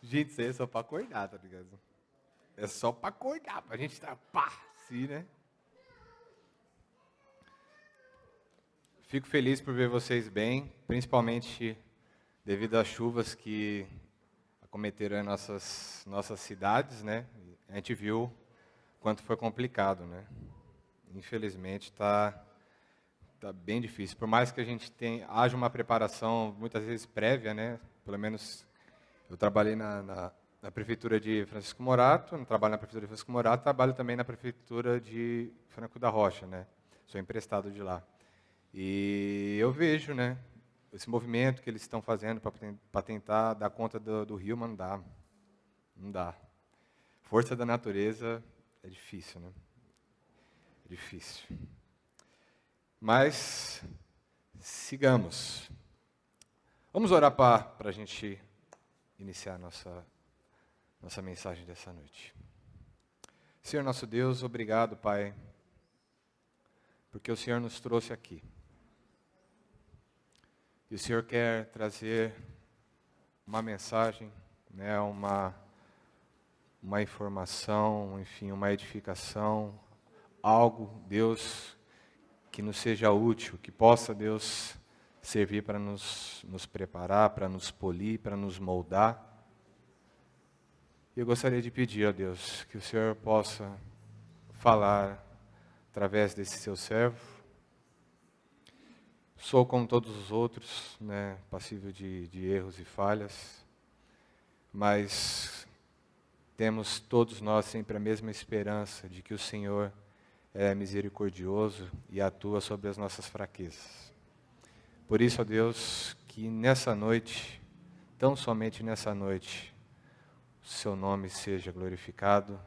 Gente, isso aí é só pra acordar, tá ligado? É só pra acordar, pra gente estar pá, assim, né? Fico feliz por ver vocês bem, principalmente devido às chuvas que acometeram as nossas cidades, né? A gente viu quanto foi complicado, né? Infelizmente tá bem difícil. Por mais que a gente haja uma preparação muitas vezes prévia, né? Pelo menos eu trabalhei na prefeitura de Francisco Morato, não trabalho na prefeitura de Francisco Morato, trabalho também na prefeitura de Franco da Rocha, né? Sou emprestado de lá. E eu vejo, né, esse movimento que eles estão fazendo para tentar dar conta do rio, mas não dá. Não dá. Força da natureza é difícil, né? É difícil. Mas, sigamos. Vamos orar para a gente iniciar a nossa mensagem dessa noite. Senhor nosso Deus, obrigado, Pai, porque o Senhor nos trouxe aqui. E o Senhor quer trazer uma mensagem, né, uma informação, enfim, uma edificação, algo, Deus, que nos seja útil, que possa, Deus, servir para nos preparar, para nos polir, para nos moldar. E eu gostaria de pedir a Deus que o Senhor possa falar através desse seu servo. Sou como todos os outros, né, passível de erros e falhas, mas temos todos nós sempre a mesma esperança de que o Senhor é misericordioso e atua sobre as nossas fraquezas. Por isso, ó Deus, que nessa noite, tão somente nessa noite, o seu nome seja glorificado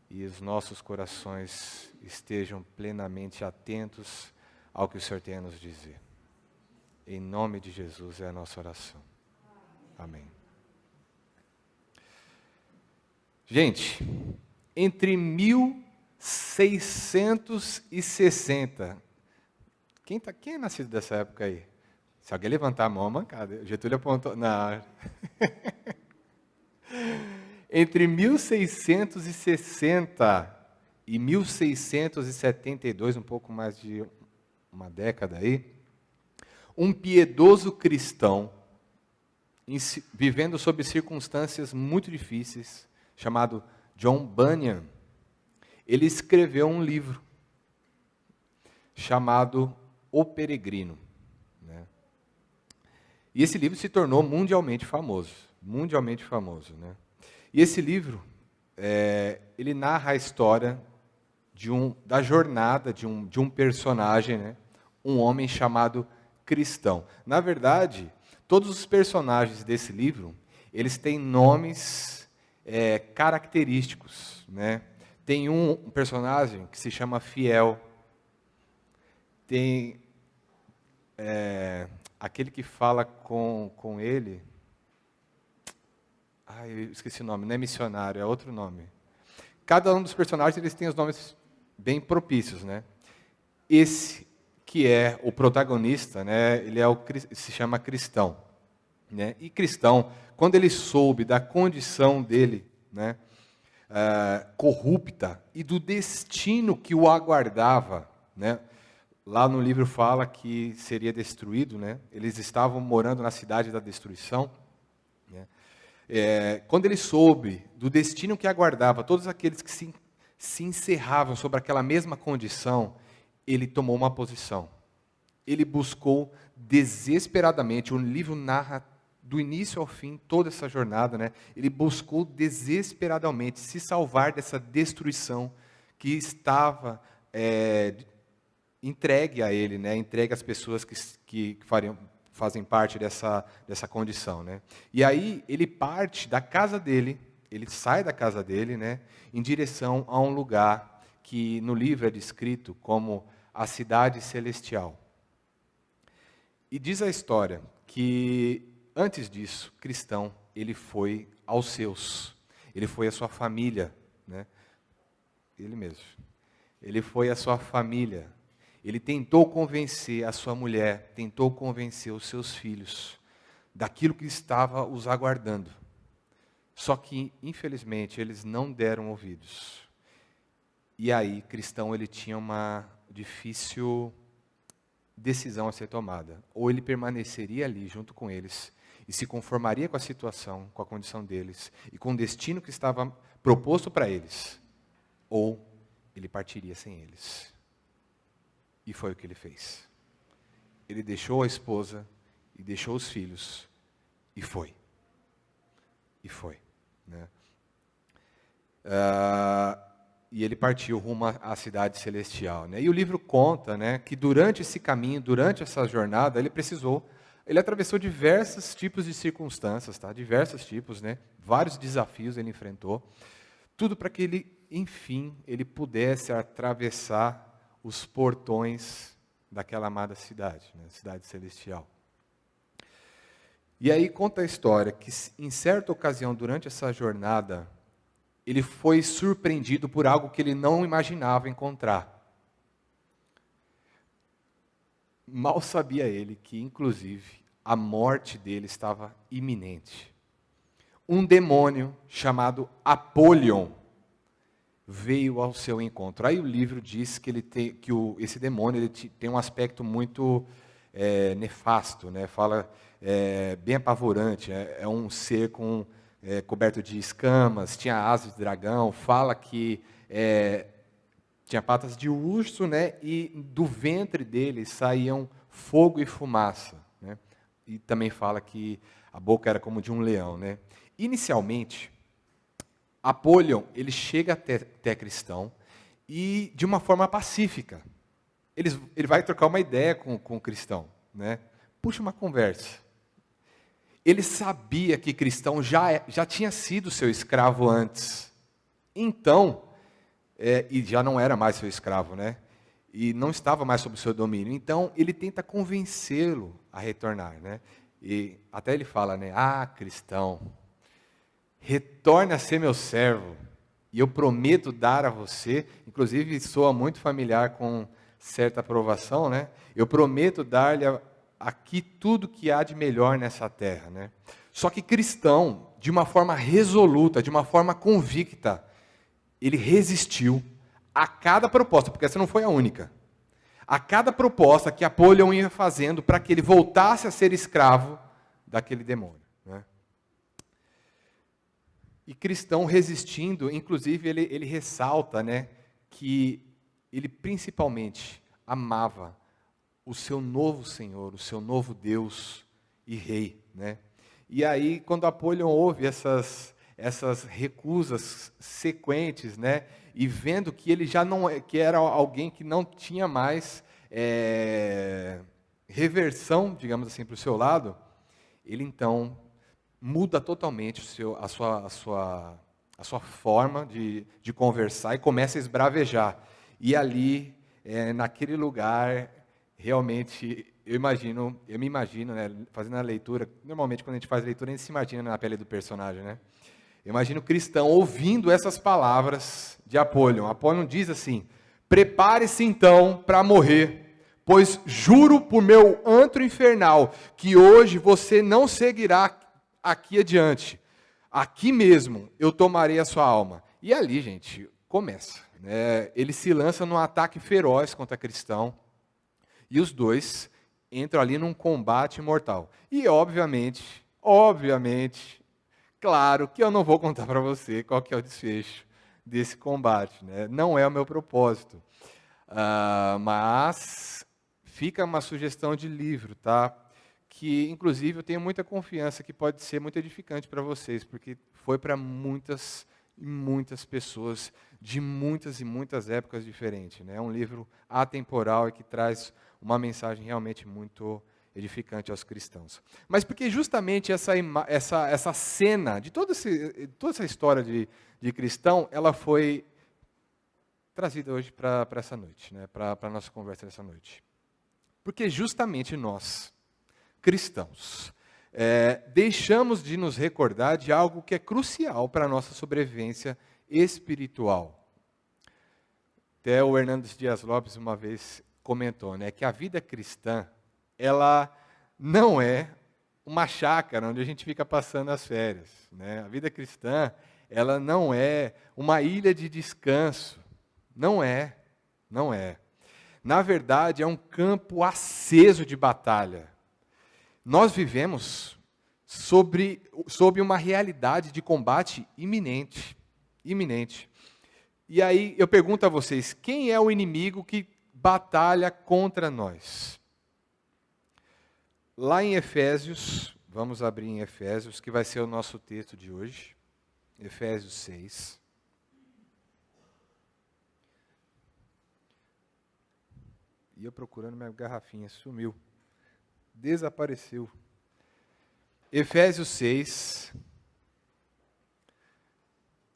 e os nossos corações estejam plenamente atentos ao que o Senhor tem a nos dizer. Em nome de Jesus é a nossa oração. Amém. Gente, entre 1660, quem é nascido dessa época aí? Se alguém levantar a mão, mancada. O Getúlio apontou. Não. Entre 1660 e 1672, um pouco mais de uma década aí, um piedoso cristão, vivendo sob circunstâncias muito difíceis, chamado John Bunyan, ele escreveu um livro chamado O Peregrino, né? E esse livro se tornou mundialmente famoso, né? E esse livro, ele narra a história da jornada de um personagem, né? Um homem chamado Cristão. Na verdade, todos os personagens desse livro, eles têm nomes característicos, né? Tem um personagem que se chama Fiel. Tem aquele que fala com ele. Eu esqueci o nome, não é missionário, é outro nome. Cada um dos personagens eles tem os nomes bem propícios, né? Esse que é o protagonista, né? Ele se chama Cristão, né? E Cristão, quando ele soube da condição dele, né, corrupta e do destino que o aguardava, né? Lá no livro fala que seria destruído, né? Eles estavam morando na cidade da destruição, né? Quando ele soube do destino que aguardava todos aqueles que se encerravam sobre aquela mesma condição, ele tomou uma posição. Ele buscou desesperadamente, o livro narra do início ao fim toda essa jornada, né? Ele buscou desesperadamente se salvar dessa destruição que estava entregue a ele, né? Entregue às pessoas que fazem parte dessa condição, né? E aí ele parte da casa dele, ele sai da casa dele, né, em direção a um lugar que no livro é descrito como a cidade celestial. E diz a história que antes disso, Cristão, ele foi aos seus, ele foi à sua família, né? Ele mesmo. Ele foi à sua família. Ele tentou convencer a sua mulher, tentou convencer os seus filhos daquilo que estava os aguardando. Só que, infelizmente, eles não deram ouvidos. E aí, Cristão, ele tinha uma difícil decisão a ser tomada. Ou ele permaneceria ali junto com eles e se conformaria com a situação, com a condição deles e com o destino que estava proposto para eles, ou ele partiria sem eles. E foi o que ele fez. Ele deixou a esposa e deixou os filhos e foi. E foi. Né? E ele partiu rumo à cidade celestial. Né? E o livro conta, né, que durante esse caminho, durante essa jornada, ele atravessou diversos tipos de circunstâncias, tá? Diversos tipos, né? Vários desafios ele enfrentou. Tudo para que ele, enfim, ele pudesse atravessar os portões daquela amada cidade, né? Cidade celestial. E aí conta a história que, em certa ocasião, durante essa jornada, ele foi surpreendido por algo que ele não imaginava encontrar. Mal sabia ele que, inclusive, a morte dele estava iminente. Um demônio chamado Apollyon veio ao seu encontro. Aí o livro diz que esse demônio ele tem um aspecto muito nefasto, né? Fala bem apavorante. É um ser coberto de escamas, tinha asas de dragão, fala que tinha patas de urso, né? E do ventre dele saíam fogo e fumaça. Né? E também fala que a boca era como de um leão. Né? Inicialmente, Apollyon, ele chega até Cristão e de uma forma pacífica. Ele vai trocar uma ideia com o Cristão. Né? Puxa uma conversa. Ele sabia que Cristão já tinha sido seu escravo antes. Então, e já não era mais seu escravo, né? E não estava mais sob o seu domínio. Então, ele tenta convencê-lo a retornar, né? E até ele fala, né? Ah, Cristão, retorne a ser meu servo, e eu prometo dar a você, inclusive soa muito familiar com certa aprovação, né? Eu prometo dar-lhe aqui tudo que há de melhor nessa terra, né? Só que Cristão, de uma forma resoluta, de uma forma convicta, ele resistiu a cada proposta, porque essa não foi a única. A cada proposta que Apollyon ia fazendo para que ele voltasse a ser escravo daquele demônio. Né? E Cristão resistindo, inclusive ele ressalta, né, que ele principalmente amava o seu novo Senhor, o seu novo Deus e Rei. Né? E aí, quando Apollyon ouve essas recusas sequentes, né, e vendo que ele já não, que era alguém que não tinha mais reversão, digamos assim, para o seu lado, ele então muda totalmente a sua forma de conversar e começa a esbravejar. E ali, naquele lugar, realmente, eu me imagino, né, fazendo a leitura, normalmente quando a gente faz a leitura, a gente se imagina na pele do personagem, né? Eu imagino o Cristão ouvindo essas palavras de Apollyon. Apollyon diz assim: prepare-se então para morrer, pois juro por meu antro infernal que hoje você não seguirá aqui adiante. Aqui mesmo eu tomarei a sua alma. E ali, gente, começa. Né? Ele se lança num ataque feroz contra Cristão e os dois entram ali num combate mortal. E obviamente, claro que eu não vou contar para você qual que é o desfecho desse combate. Né? Não é o meu propósito. Mas fica uma sugestão de livro, tá? Que, inclusive, eu tenho muita confiança que pode ser muito edificante para vocês, porque foi para muitas e muitas pessoas de muitas e muitas épocas diferentes. Né? É um livro atemporal e que traz uma mensagem realmente muito edificante aos cristãos. Mas porque justamente essa cena, de toda essa história de cristão, ela foi trazida hoje para essa noite, né? Para a nossa conversa dessa noite. Porque justamente nós, cristãos, deixamos de nos recordar de algo que é crucial para a nossa sobrevivência espiritual. Até o Hernandes Dias Lopes uma vez comentou, né, que a vida cristã, ela não é uma chácara onde a gente fica passando as férias, né? A vida cristã, ela não é uma ilha de descanso. Não é. Não é. Na verdade, é um campo aceso de batalha. Nós vivemos sob uma realidade de combate iminente. Iminente. E aí eu pergunto a vocês, quem é o inimigo que batalha contra nós? Lá em Efésios, vamos abrir em Efésios, que vai ser o nosso texto de hoje. Efésios 6. E eu procurando minha garrafinha, sumiu. Desapareceu. Efésios 6.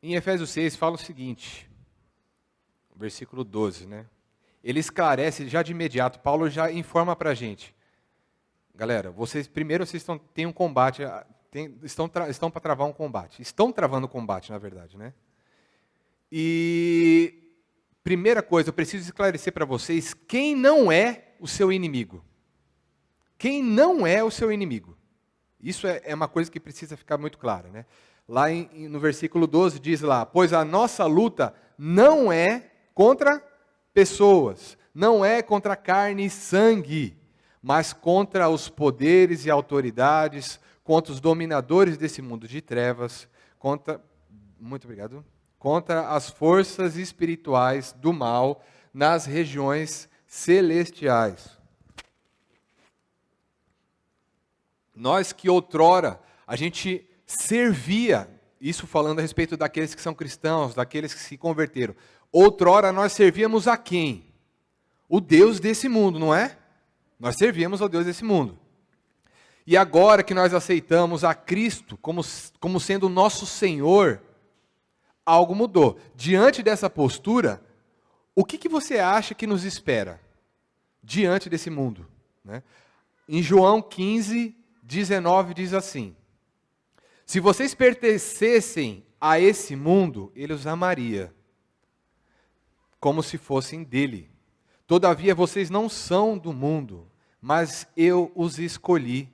Em Efésios 6 fala o seguinte, versículo 12, né? Ele esclarece já de imediato, Paulo já informa para a gente. Galera, vocês têm um combate, estão para travar um combate. Estão travando um combate, na verdade, né? E primeira coisa, eu preciso esclarecer para vocês quem não é o seu inimigo. Quem não é o seu inimigo. Isso é uma coisa que precisa ficar muito clara, né? Lá no versículo 12 diz lá, pois a nossa luta não é contra pessoas, não é contra carne e sangue, mas contra os poderes e autoridades, contra os dominadores desse mundo de trevas, contra as forças espirituais do mal nas regiões celestiais. Nós que outrora a gente servia, isso falando a respeito daqueles que são cristãos, daqueles que se converteram. Outrora nós servíamos a quem? O Deus desse mundo, não é? Nós servíamos ao Deus desse mundo. E agora que nós aceitamos a Cristo como sendo o nosso Senhor, algo mudou. Diante dessa postura, o que você acha que nos espera? Diante desse mundo, né? Em João 15, 19 diz assim, se vocês pertencessem a esse mundo, ele os amaria, como se fossem dele. Todavia vocês não são do mundo, mas eu os escolhi,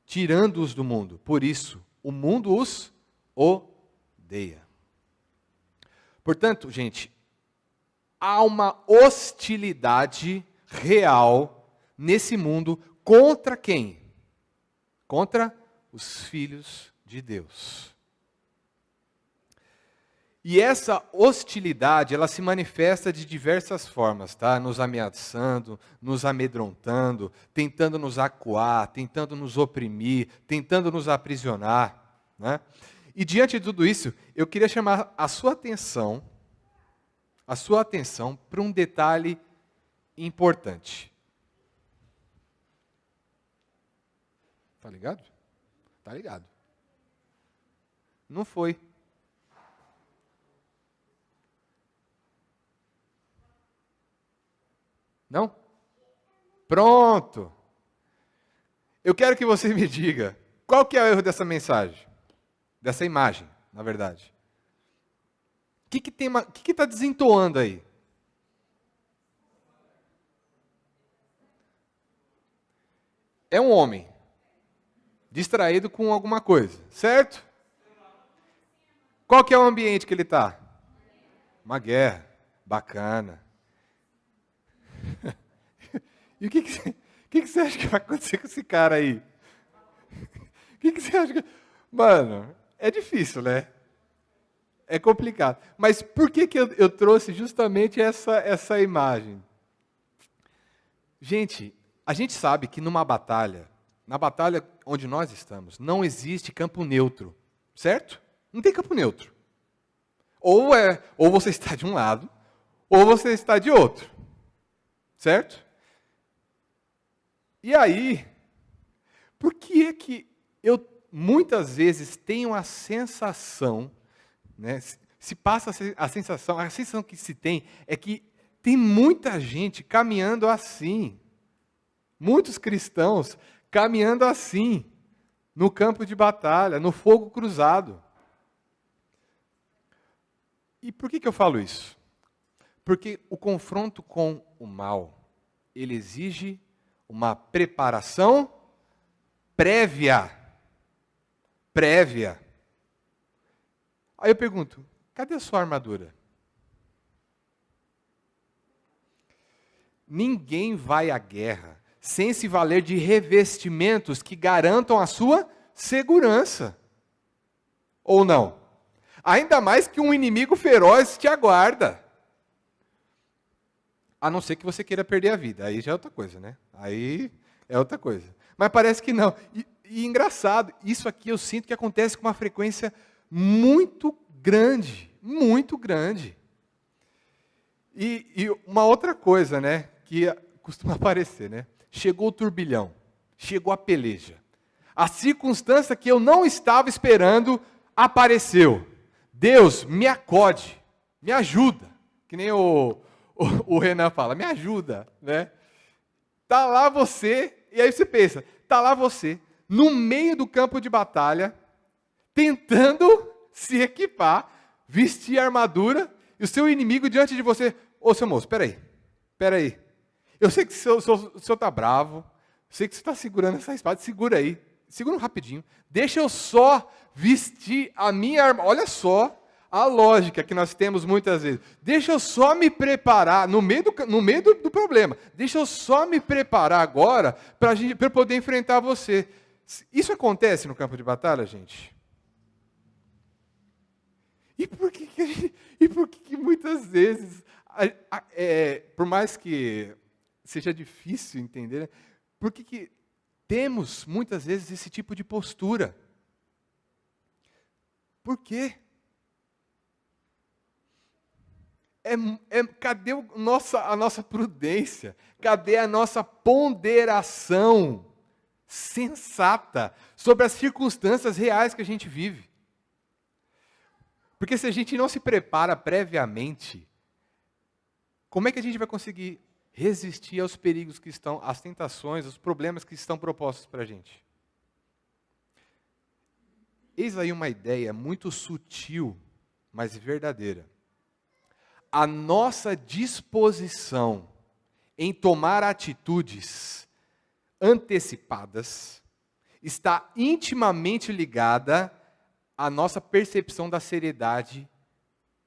tirando-os do mundo. Por isso, o mundo os odeia. Portanto, gente, há uma hostilidade real nesse mundo contra quem? Contra os filhos de Deus. E essa hostilidade, ela se manifesta de diversas formas, tá? Nos ameaçando, nos amedrontando, tentando nos acuar, tentando nos oprimir, tentando nos aprisionar, né? E diante de tudo isso, eu queria chamar a sua atenção para um detalhe importante. Tá ligado? Tá ligado. Não foi. Não? Pronto. Eu quero que você me diga, qual que é o erro dessa mensagem? Dessa imagem, na verdade. O que está desentoando aí? É um homem distraído com alguma coisa, certo? Qual que é o ambiente que ele está? Uma guerra. Bacana. E o que você acha que vai acontecer com esse cara aí? O que você acha que... Mano, é difícil, né? É complicado. Mas por que eu trouxe justamente essa imagem? Gente, a gente sabe que na batalha onde nós estamos, não existe campo neutro, certo? Não tem campo neutro. Ou você está de um lado, ou você está de outro, certo? E aí, por que é que eu muitas vezes tenho a sensação, né, se passa a sensação que se tem é que tem muita gente caminhando assim, muitos cristãos caminhando assim, no campo de batalha, no fogo cruzado. E por que eu falo isso? Porque o confronto com o mal, ele exige uma preparação prévia. Prévia. Aí eu pergunto, cadê a sua armadura? Ninguém vai à guerra sem se valer de revestimentos que garantam a sua segurança. Ou não? Ainda mais que um inimigo feroz te aguarda. A não ser que você queira perder a vida. Aí já é outra coisa, né? Aí é outra coisa. Mas parece que não. E engraçado, isso aqui eu sinto que acontece com uma frequência muito grande. Muito grande. E uma outra coisa, né? Que costuma aparecer, né? Chegou o turbilhão. Chegou a peleja. A circunstância que eu não estava esperando apareceu. Deus, me acode. Me ajuda. Que nem o Renan fala, me ajuda, né? Tá lá você, e aí você pensa, tá lá você, no meio do campo de batalha, tentando se equipar, vestir a armadura, e o seu inimigo diante de você, ô seu moço, peraí, eu sei que o senhor tá bravo, eu sei que você está segurando essa espada, segura aí, segura rapidinho, deixa eu só vestir a minha armadura, olha só, a lógica que nós temos muitas vezes. Deixa eu só me preparar, no meio do problema, deixa eu só me preparar agora para eu poder enfrentar você. Isso acontece no campo de batalha, gente? E por que muitas vezes, por mais que seja difícil entender, né, por que temos muitas vezes esse tipo de postura? Por quê? Cadê a nossa prudência? Cadê a nossa ponderação sensata sobre as circunstâncias reais que a gente vive? Porque se a gente não se prepara previamente, como é que a gente vai conseguir resistir aos perigos que estão, às tentações, aos problemas que estão propostos para a gente? Eis aí uma ideia muito sutil, mas verdadeira. A nossa disposição em tomar atitudes antecipadas está intimamente ligada à nossa percepção da seriedade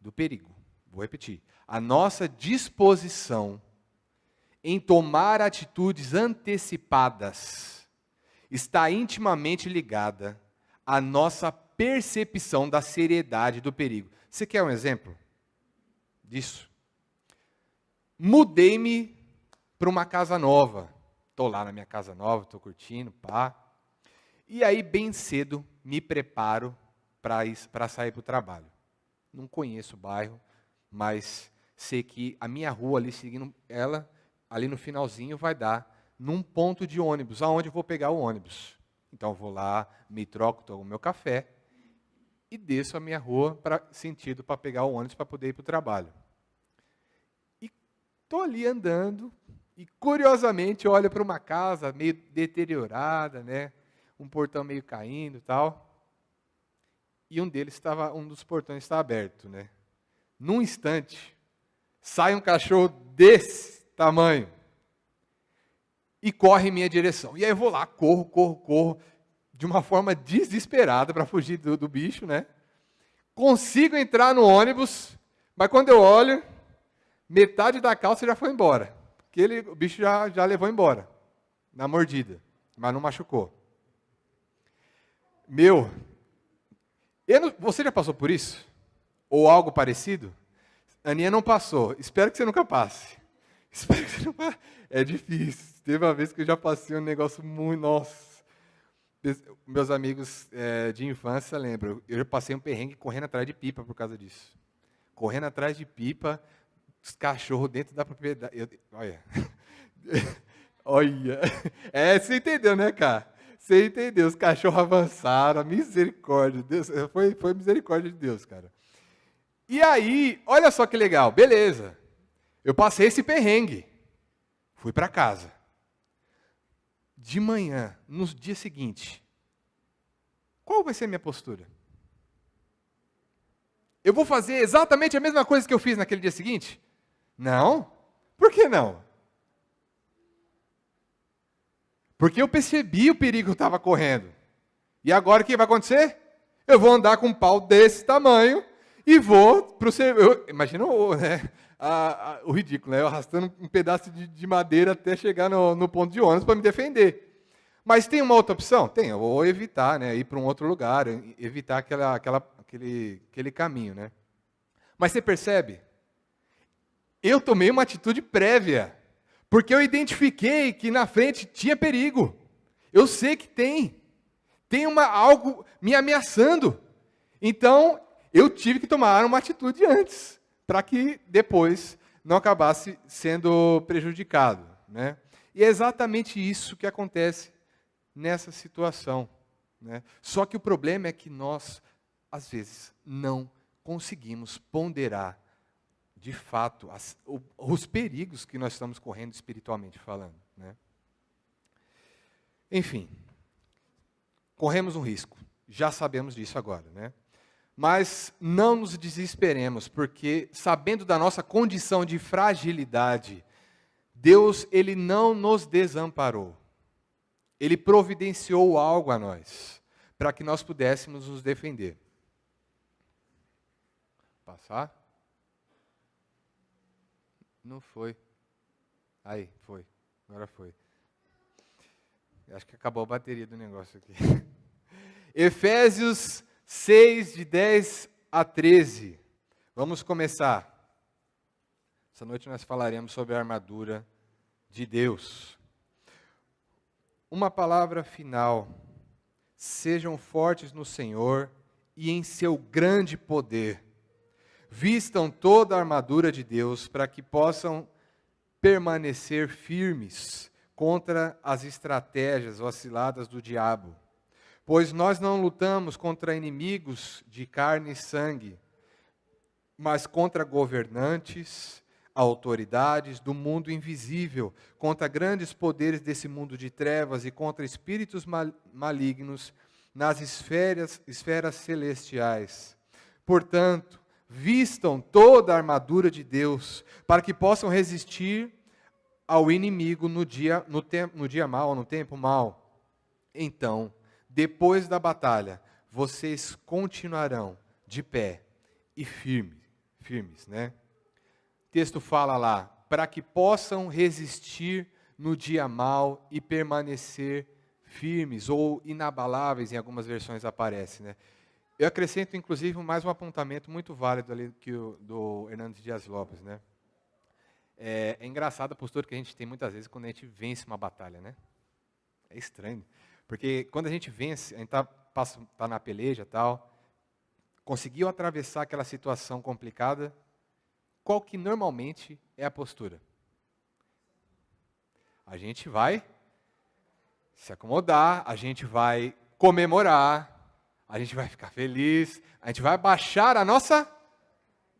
do perigo. Vou repetir. A nossa disposição em tomar atitudes antecipadas está intimamente ligada à nossa percepção da seriedade do perigo. Você quer um exemplo disso? Mudei-me para uma casa nova. Estou lá na minha casa nova, estou curtindo, pá. E aí, bem cedo, me preparo para sair para o trabalho. Não conheço o bairro, mas sei que a minha rua ali, seguindo ela, ali no finalzinho, vai dar num ponto de ônibus, aonde eu vou pegar o ônibus. Então, eu vou lá, me troco, tomo meu café e desço a minha rua sentido para pegar o ônibus para poder ir para o trabalho. Estou ali andando e, curiosamente, olho para uma casa meio deteriorada, né? Um portão meio caindo e tal. E um dos portões está aberto, né? Num instante, sai um cachorro desse tamanho e corre em minha direção. E aí eu vou lá, corro, de uma forma desesperada para fugir do bicho, né? Consigo entrar no ônibus, mas quando eu olho, metade da calça já foi embora. Porque o bicho já levou embora, na mordida, mas não machucou. Você já passou por isso? Ou algo parecido? Aninha não passou. Espero que você nunca passe. Espero que você não passe. É difícil. Teve uma vez que eu já passei um negócio muito... Nossa. Meus amigos de infância lembram. Eu já passei um perrengue correndo atrás de pipa por causa disso. Correndo atrás de pipa, os cachorros dentro da propriedade. Olha. Olha. Você entendeu, né, cara? Você entendeu, os cachorros avançaram, a misericórdia de Deus, foi misericórdia de Deus, cara. E aí, olha só que legal, beleza, eu passei esse perrengue, fui para casa. De manhã, no dia seguinte, qual vai ser a minha postura? Eu vou fazer exatamente a mesma coisa que eu fiz naquele dia seguinte? Não? Por que não? Porque eu percebi o perigo que eu estava correndo. E agora o que vai acontecer? Eu vou andar com um pau desse tamanho e vou para o serviço. Imagina né, o ridículo, né? Eu arrastando um pedaço de madeira até chegar no ponto de ônibus para me defender. Mas tem uma outra opção? Tem, eu vou evitar, né? Ir para um outro lugar, evitar aquele caminho, né? Mas você percebe? Eu tomei uma atitude prévia, porque eu identifiquei que na frente tinha perigo. Eu sei que tem algo me ameaçando. Então, eu tive que tomar uma atitude antes, para que depois não acabasse sendo prejudicado, né? E é exatamente isso que acontece nessa situação, né? Só que o problema é que nós, às vezes, não conseguimos ponderar, de fato, os perigos que nós estamos correndo espiritualmente falando, né? Enfim, corremos um risco, já sabemos disso agora, né? Mas não nos desesperemos, porque sabendo da nossa condição de fragilidade, Deus, Ele não nos desamparou. Ele providenciou algo a nós, para que nós pudéssemos nos defender. Passar? Não foi. Aí, foi. Agora foi. Acho que acabou a bateria do negócio aqui. Efésios 6, de 10 a 13. Vamos começar. Essa noite nós falaremos sobre a armadura de Deus. Uma palavra final. Sejam fortes no Senhor e em seu grande poder. Vistam toda a armadura de Deus para que possam permanecer firmes contra as estratégias vaciladas do diabo. Pois nós não lutamos contra inimigos de carne e sangue, mas contra governantes, autoridades do mundo invisível, contra grandes poderes desse mundo de trevas e contra espíritos malignos nas esferas celestiais. Portanto, vistam toda a armadura de Deus, para que possam resistir ao inimigo no dia mau, no tempo mau. Então, depois da batalha, vocês continuarão de pé e firmes, né? O texto fala lá, para que possam resistir no dia mau e permanecer firmes, ou inabaláveis, em algumas versões aparece, né? Eu acrescento, inclusive, mais um apontamento muito válido ali do Hernandes Dias Lopes, né? É engraçado a postura que a gente tem muitas vezes quando a gente vence uma batalha, né? É estranho. Porque quando a gente vence, a gente tá na peleja e tal, conseguiu atravessar aquela situação complicada, qual que normalmente é a postura? A gente vai se acomodar, a gente vai comemorar, a gente vai ficar feliz, a gente vai baixar a nossa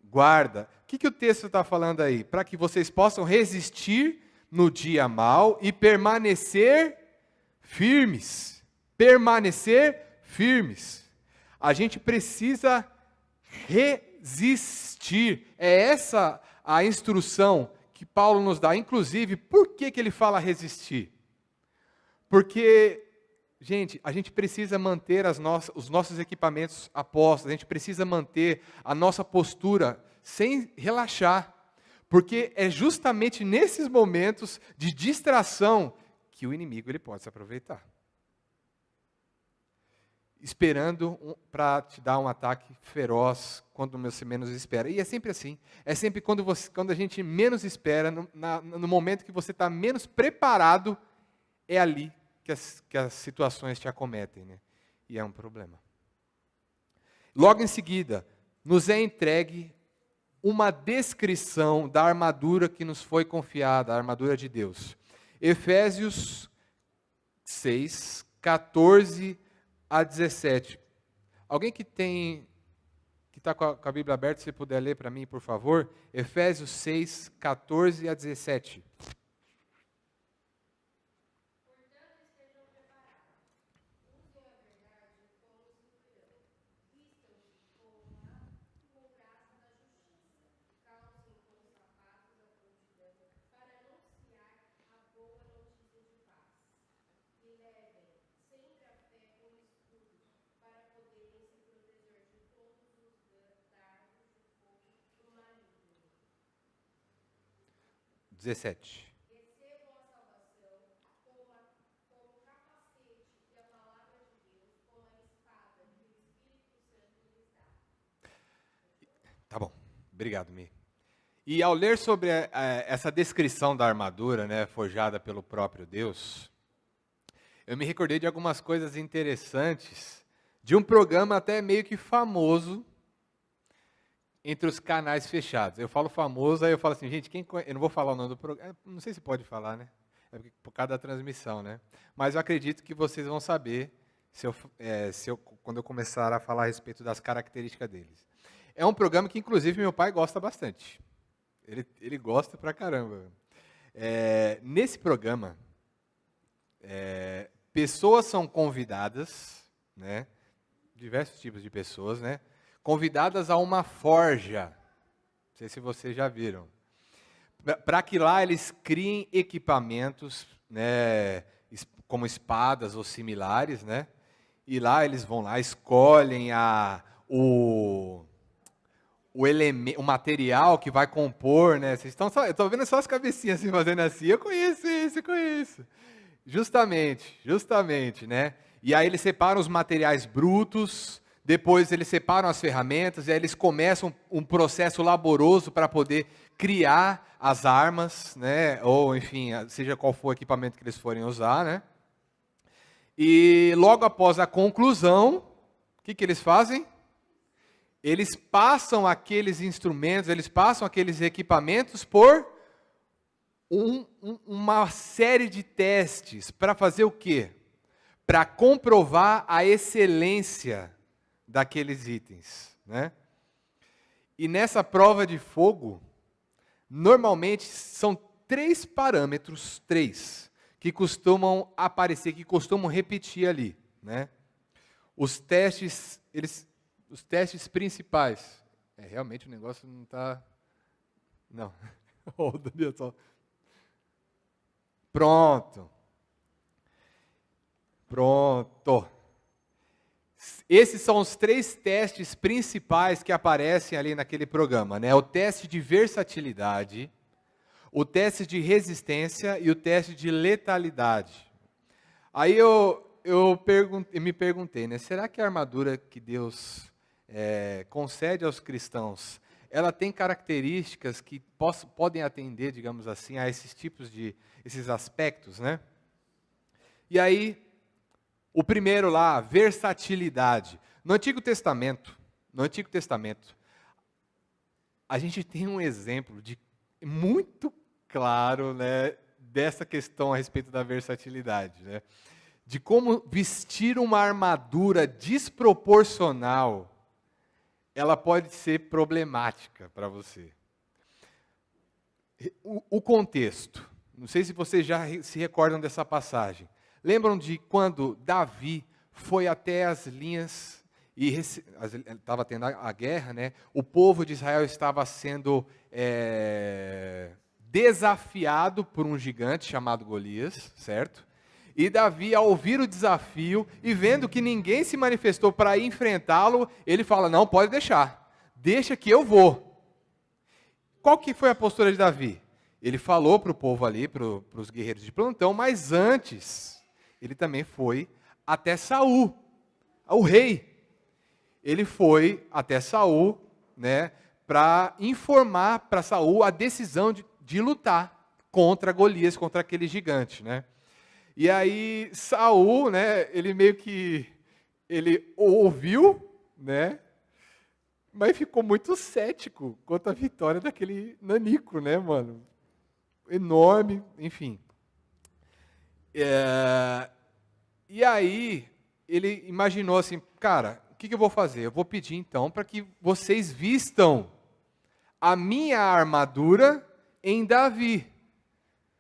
guarda. O que o texto está falando aí? Para que vocês possam resistir no dia mau e permanecer firmes. Permanecer firmes. A gente precisa resistir. É essa a instrução que Paulo nos dá. Inclusive, por que ele fala resistir? Porque, gente, a gente precisa manter os nossos equipamentos a postos, a gente precisa manter a nossa postura sem relaxar, porque é justamente nesses momentos de distração que o inimigo ele pode se aproveitar. Esperando para te dar um ataque feroz quando você menos espera. E é sempre assim. É sempre quando a gente menos espera, no momento que você está menos preparado, é ali que as situações te acometem, né? E é um problema. Logo em seguida, nos é entregue uma descrição da armadura que nos foi confiada, a armadura de Deus. Efésios 6, 14 a 17. Alguém que está com a Bíblia aberta, se puder ler para mim, por favor. Efésios 6, 14 a 17. 17. Tá bom, obrigado, Mi. E ao ler sobre essa descrição da armadura, né, forjada pelo próprio Deus, eu me recordei de algumas coisas interessantes, de um programa até meio que famoso entre os canais fechados. Eu falo famoso, aí eu falo assim, gente, eu não vou falar o nome do programa, não sei se pode falar, né? É por causa da transmissão, né? Mas eu acredito que vocês vão saber quando eu começar a falar a respeito das características deles. É um programa que, inclusive, meu pai gosta bastante. Ele gosta pra caramba. Nesse programa, pessoas são convidadas, né? Diversos tipos de pessoas, né? Convidadas a uma forja. Não sei se vocês já viram. Para que lá eles criem equipamentos, né? Como espadas ou similares, né? E lá eles vão lá, escolhem o material que vai compor, né? Vocês eu estou vendo só as cabecinhas assim, fazendo assim, eu conheço esse, eu conheço. Justamente, né? E aí eles separam os materiais brutos, depois eles separam as ferramentas, e aí eles começam um processo laboroso para poder criar as armas, né? Ou, enfim, seja qual for o equipamento que eles forem usar, né? E logo após a conclusão, o que eles fazem? Eles passam aqueles instrumentos, eles passam aqueles equipamentos por uma série de testes para fazer o quê? Para comprovar a excelência daqueles itens, né? E nessa prova de fogo, normalmente são 3 parâmetros, que costumam aparecer, que costumam repetir ali, né? Os testes principais. Realmente o negócio não está... Não. Oh, Daniel, só... Pronto. Esses são os 3 testes principais que aparecem ali naquele programa, né? O teste de versatilidade, o teste de resistência e o teste de letalidade. Aí eu me perguntei, né? Será que a armadura que Deus concede aos cristãos, ela tem características que podem atender, digamos assim, a esses aspectos, né? E aí, o primeiro lá, versatilidade. No Antigo Testamento, a gente tem um exemplo muito claro, né, dessa questão a respeito da versatilidade, né? De como vestir uma armadura desproporcional, ela pode ser problemática para você. O contexto, não sei se vocês já se recordam dessa passagem. Lembram de quando Davi foi até as linhas e estava tendo a guerra, né? O povo de Israel estava sendo desafiado por um gigante chamado Golias, certo? E Davi, ao ouvir o desafio e vendo que ninguém se manifestou para enfrentá-lo, ele fala, não, pode deixar, deixa que eu vou. Qual que foi a postura de Davi? Ele falou para o povo ali, para os guerreiros de plantão, mas antes, ele também foi até Saul, o rei. Ele foi até Saul, né, para informar para Saul a decisão de lutar contra Golias, contra aquele gigante, né? E aí Saul, né, ele ouviu, né, mas ficou muito cético quanto à vitória daquele nanico, né, mano? Enorme, enfim. E aí ele imaginou assim, cara, o que eu vou fazer? Eu vou pedir então para que vocês vistam a minha armadura em Davi,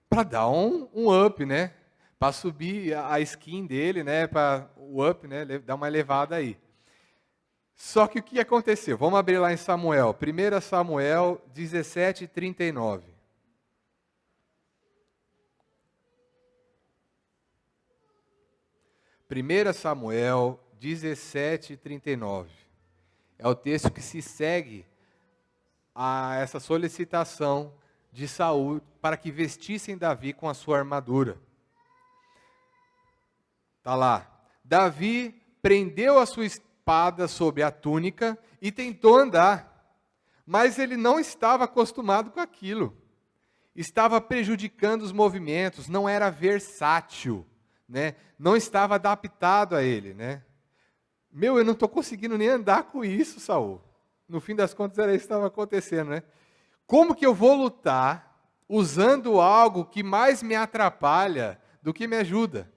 para dar um up, né? Para subir a skin dele, né, para o up, né, dar uma elevada aí. Só que o que aconteceu? Vamos abrir lá em Samuel, 1 Samuel 17, 39. Samuel 17, 39. É o texto que se segue a essa solicitação de Saul para que vestissem Davi com a sua armadura. Está lá. Davi prendeu a sua espada sobre a túnica e tentou andar, mas ele não estava acostumado com aquilo. Estava prejudicando os movimentos, não era versátil, né? Não estava adaptado a ele, né? Eu não estou conseguindo nem andar com isso, Saul. No fim das contas era isso que estava acontecendo, né? Como que eu vou lutar usando algo que mais me atrapalha do que me ajuda?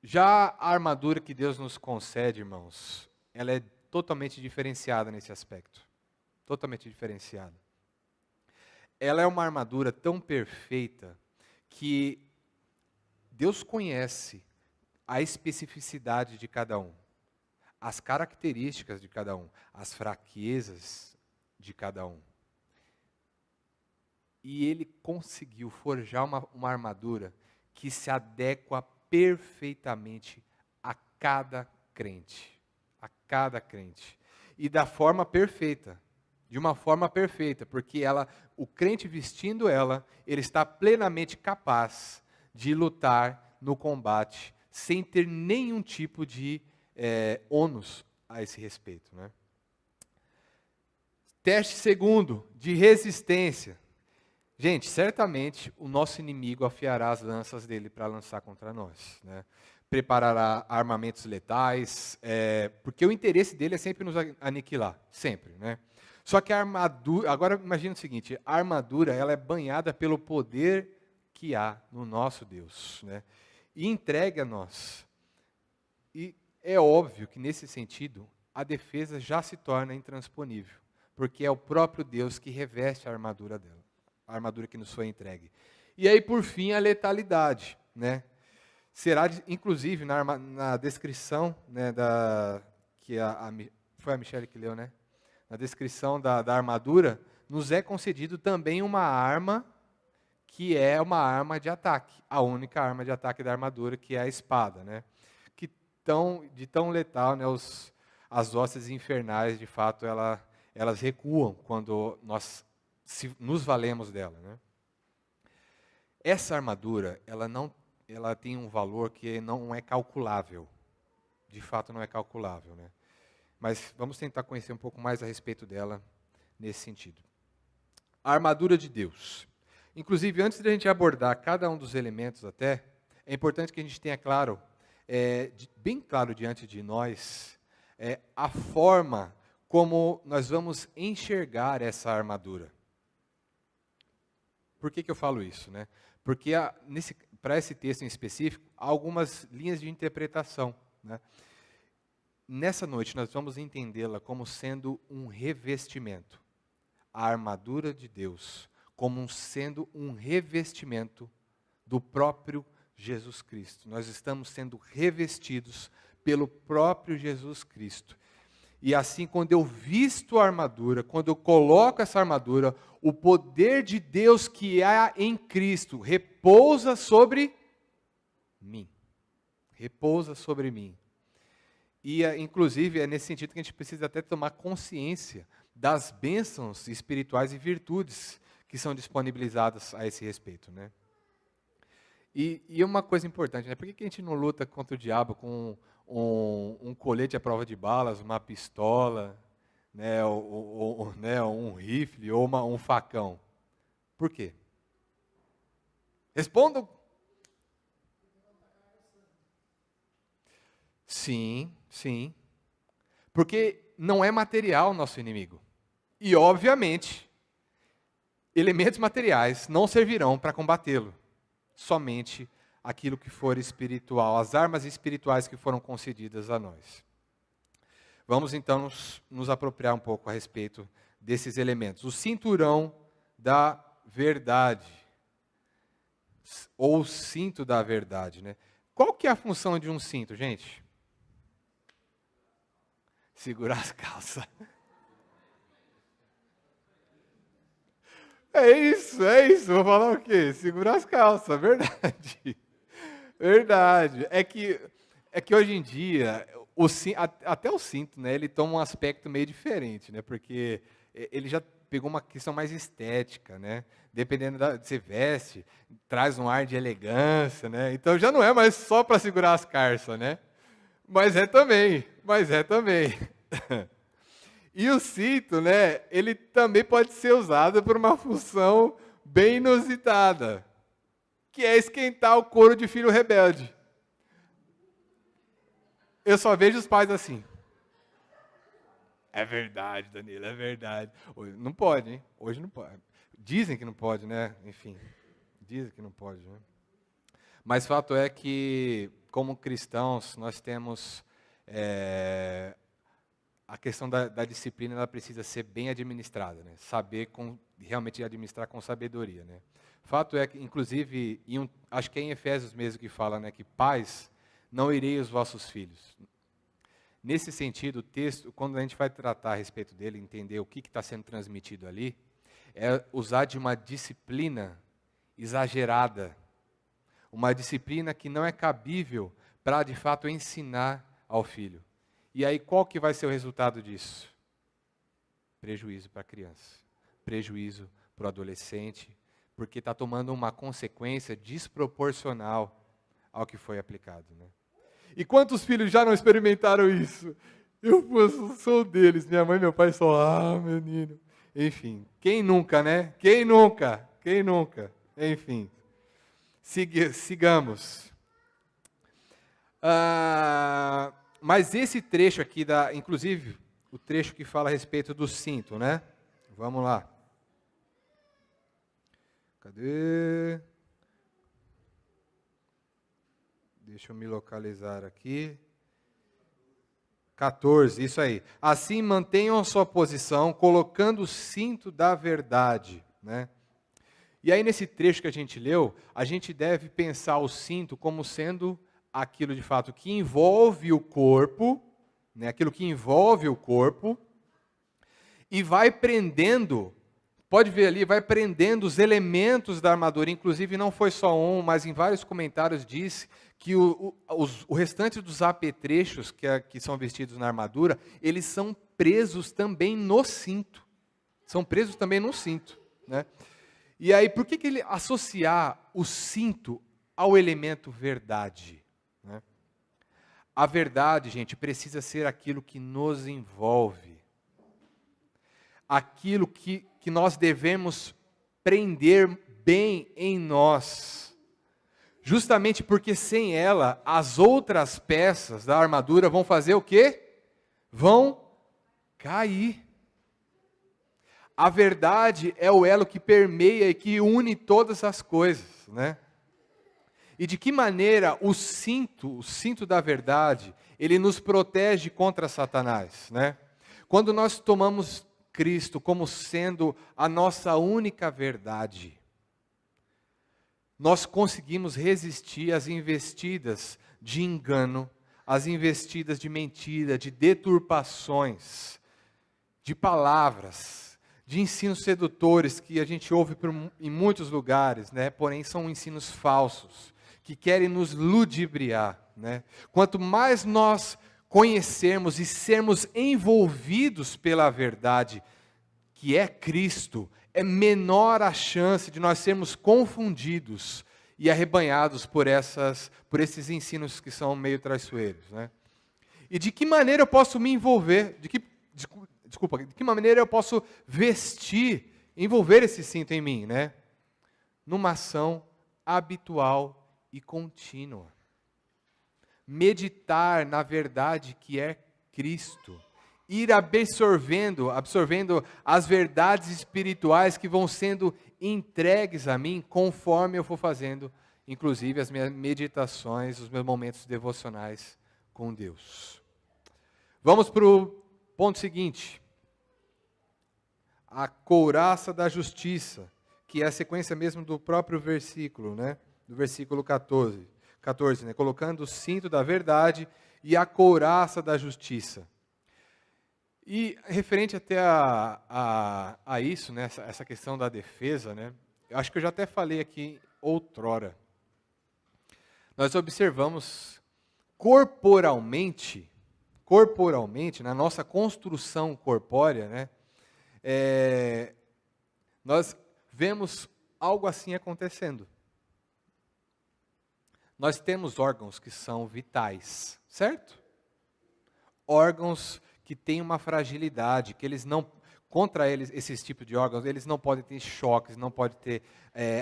Já a armadura que Deus nos concede, irmãos, ela é totalmente diferenciada nesse aspecto. Totalmente diferenciada. Ela é uma armadura tão perfeita que Deus conhece a especificidade de cada um, as características de cada um, as fraquezas de cada um. E Ele conseguiu forjar uma armadura que se adequa perfeitamente a cada crente. A cada crente. E da forma perfeita. De uma forma perfeita, porque o crente vestindo ela, ele está plenamente capaz de lutar no combate, sem ter nenhum tipo de ônus a esse respeito, né? Teste segundo, de resistência. Gente, certamente o nosso inimigo afiará as lanças dele para lançar contra nós, né? Preparará armamentos letais, porque o interesse dele é sempre nos aniquilar, sempre, né? Só que a armadura, agora imagina o seguinte, a armadura ela é banhada pelo poder que há no nosso Deus, né? E entregue a nós. E é óbvio que nesse sentido, a defesa já se torna intransponível, porque é o próprio Deus que reveste a armadura dela, a armadura que nos foi entregue. E aí, por fim, a letalidade, né? Será, inclusive, na descrição, né, foi a Michele que leu, né? Na descrição da armadura, nos é concedido também uma arma que é uma arma de ataque, a única arma de ataque da armadura, que é a espada, né? Que de tão letal, né, as hostes infernais, de fato, elas recuam quando nós nos valemos dela, né? Essa armadura, ela tem um valor que não é calculável, de fato não é calculável, né? Mas vamos tentar conhecer um pouco mais a respeito dela nesse sentido. A armadura de Deus. Inclusive, antes de a gente abordar cada um dos elementos até, é importante que a gente tenha claro, bem claro diante de nós, a forma como nós vamos enxergar essa armadura. Por que eu falo isso, né? Porque para esse texto em específico, há algumas linhas de interpretação, né? Nessa noite, nós vamos entendê-la como sendo um revestimento. A armadura de Deus, como sendo um revestimento do próprio Jesus Cristo. Nós estamos sendo revestidos pelo próprio Jesus Cristo. E assim, quando eu visto a armadura, quando eu coloco essa armadura, o poder de Deus que há em Cristo repousa sobre mim. Repousa sobre mim. E, inclusive, é nesse sentido que a gente precisa até tomar consciência das bênçãos espirituais e virtudes que são disponibilizadas a esse respeito, né? E uma coisa importante, né? Por que a gente não luta contra o diabo com um colete à prova de balas, uma pistola, né, um rifle ou um facão? Por quê? Respondam. Sim, sim. Porque não é material o nosso inimigo. E, obviamente, elementos materiais não servirão para combatê-lo. Somente aquilo que for espiritual, as armas espirituais que foram concedidas a nós. Vamos então nos apropriar um pouco a respeito desses elementos. O cinturão da verdade, ou cinto da verdade, né? Qual que é a função de um cinto, gente? Segurar as calças. É isso. Vou falar o quê? Segurar as calças, verdade. Verdade. É que hoje em dia, até o cinto, né, ele toma um aspecto meio diferente, né? Porque ele já pegou uma questão mais estética, né? Dependendo da você veste, traz um ar de elegância, né? Então já não é mais só para segurar as carças, né? Mas é também. E o cinto, né? Ele também pode ser usado por uma função bem inusitada, que é esquentar o couro de filho rebelde. Eu só vejo os pais assim. É verdade, Danilo, é verdade. Não pode, hein? Hoje não pode. Dizem que não pode, né? Enfim, dizem que não pode, né? Mas fato é que, como cristãos, nós temos a questão da disciplina, ela precisa ser bem administrada, né? Saber realmente administrar com sabedoria, né? Fato é que, inclusive, acho que é em Efésios mesmo que fala, né, que pais, não irei os vossos filhos. Nesse sentido, o texto, quando a gente vai tratar a respeito dele, entender o que está sendo transmitido ali, é usar de uma disciplina exagerada, uma disciplina que não é cabível para, de fato, ensinar ao filho. E aí, qual que vai ser o resultado disso? Prejuízo para a criança, prejuízo para o adolescente, porque está tomando uma consequência desproporcional ao que foi aplicado, né? E quantos filhos já não experimentaram isso? Eu sou deles, minha mãe e meu pai só, menino. Enfim, quem nunca, né? Quem nunca? Enfim, sigamos. Mas esse trecho aqui, inclusive, o trecho que fala a respeito do cinto, né? Vamos lá. Cadê? Deixa eu me localizar aqui. 14, isso aí. Assim mantenham a sua posição, colocando o cinto da verdade, né? E aí nesse trecho que a gente leu, a gente deve pensar o cinto como sendo aquilo de fato que envolve o corpo, né? Aquilo que envolve o corpo, e vai prendendo, pode ver ali, vai prendendo os elementos da armadura, inclusive não foi só um, mas em vários comentários diz que o restante dos apetrechos que são vestidos na armadura, eles são presos também no cinto. Né? E aí, por que ele associar o cinto ao elemento verdade? Né? A verdade, gente, precisa ser aquilo que nos envolve. Aquilo que nós devemos prender bem em nós. Justamente porque sem ela, as outras peças da armadura vão fazer o quê? Vão cair. A verdade é o elo que permeia e que une todas as coisas, né? E de que maneira o cinto da verdade, ele nos protege contra Satanás, né? Quando nós tomamos Cristo como sendo a nossa única verdade, nós conseguimos resistir às investidas de engano, às investidas de mentira, de deturpações, de palavras, de ensinos sedutores que a gente ouve em muitos lugares, né? Porém são ensinos falsos, que querem nos ludibriar, né? Quanto mais nós conhecermos e sermos envolvidos pela verdade, que é Cristo, é menor a chance de nós sermos confundidos e arrebanhados por esses ensinos que são meio traiçoeiros, né? E de que maneira eu posso me envolver, de que maneira eu posso envolver esse cinto em mim, né? Numa ação habitual e contínua. Meditar na verdade que é Cristo. Ir absorvendo as verdades espirituais que vão sendo entregues a mim conforme eu for fazendo, inclusive as minhas meditações, os meus momentos devocionais com Deus. Vamos para o ponto seguinte. A couraça da justiça, que é a sequência mesmo do próprio versículo, né? Do versículo 14, né? Colocando o cinto da verdade e a couraça da justiça. E referente até a isso, né, essa questão da defesa, né, eu acho que eu já até falei aqui outrora. Nós observamos corporalmente, na nossa construção corpórea, né, nós vemos algo assim acontecendo. Nós temos órgãos que são vitais, certo? Órgãos que têm uma fragilidade, que eles não, contra eles, esses tipos de órgãos, eles não podem ter choques, não pode ter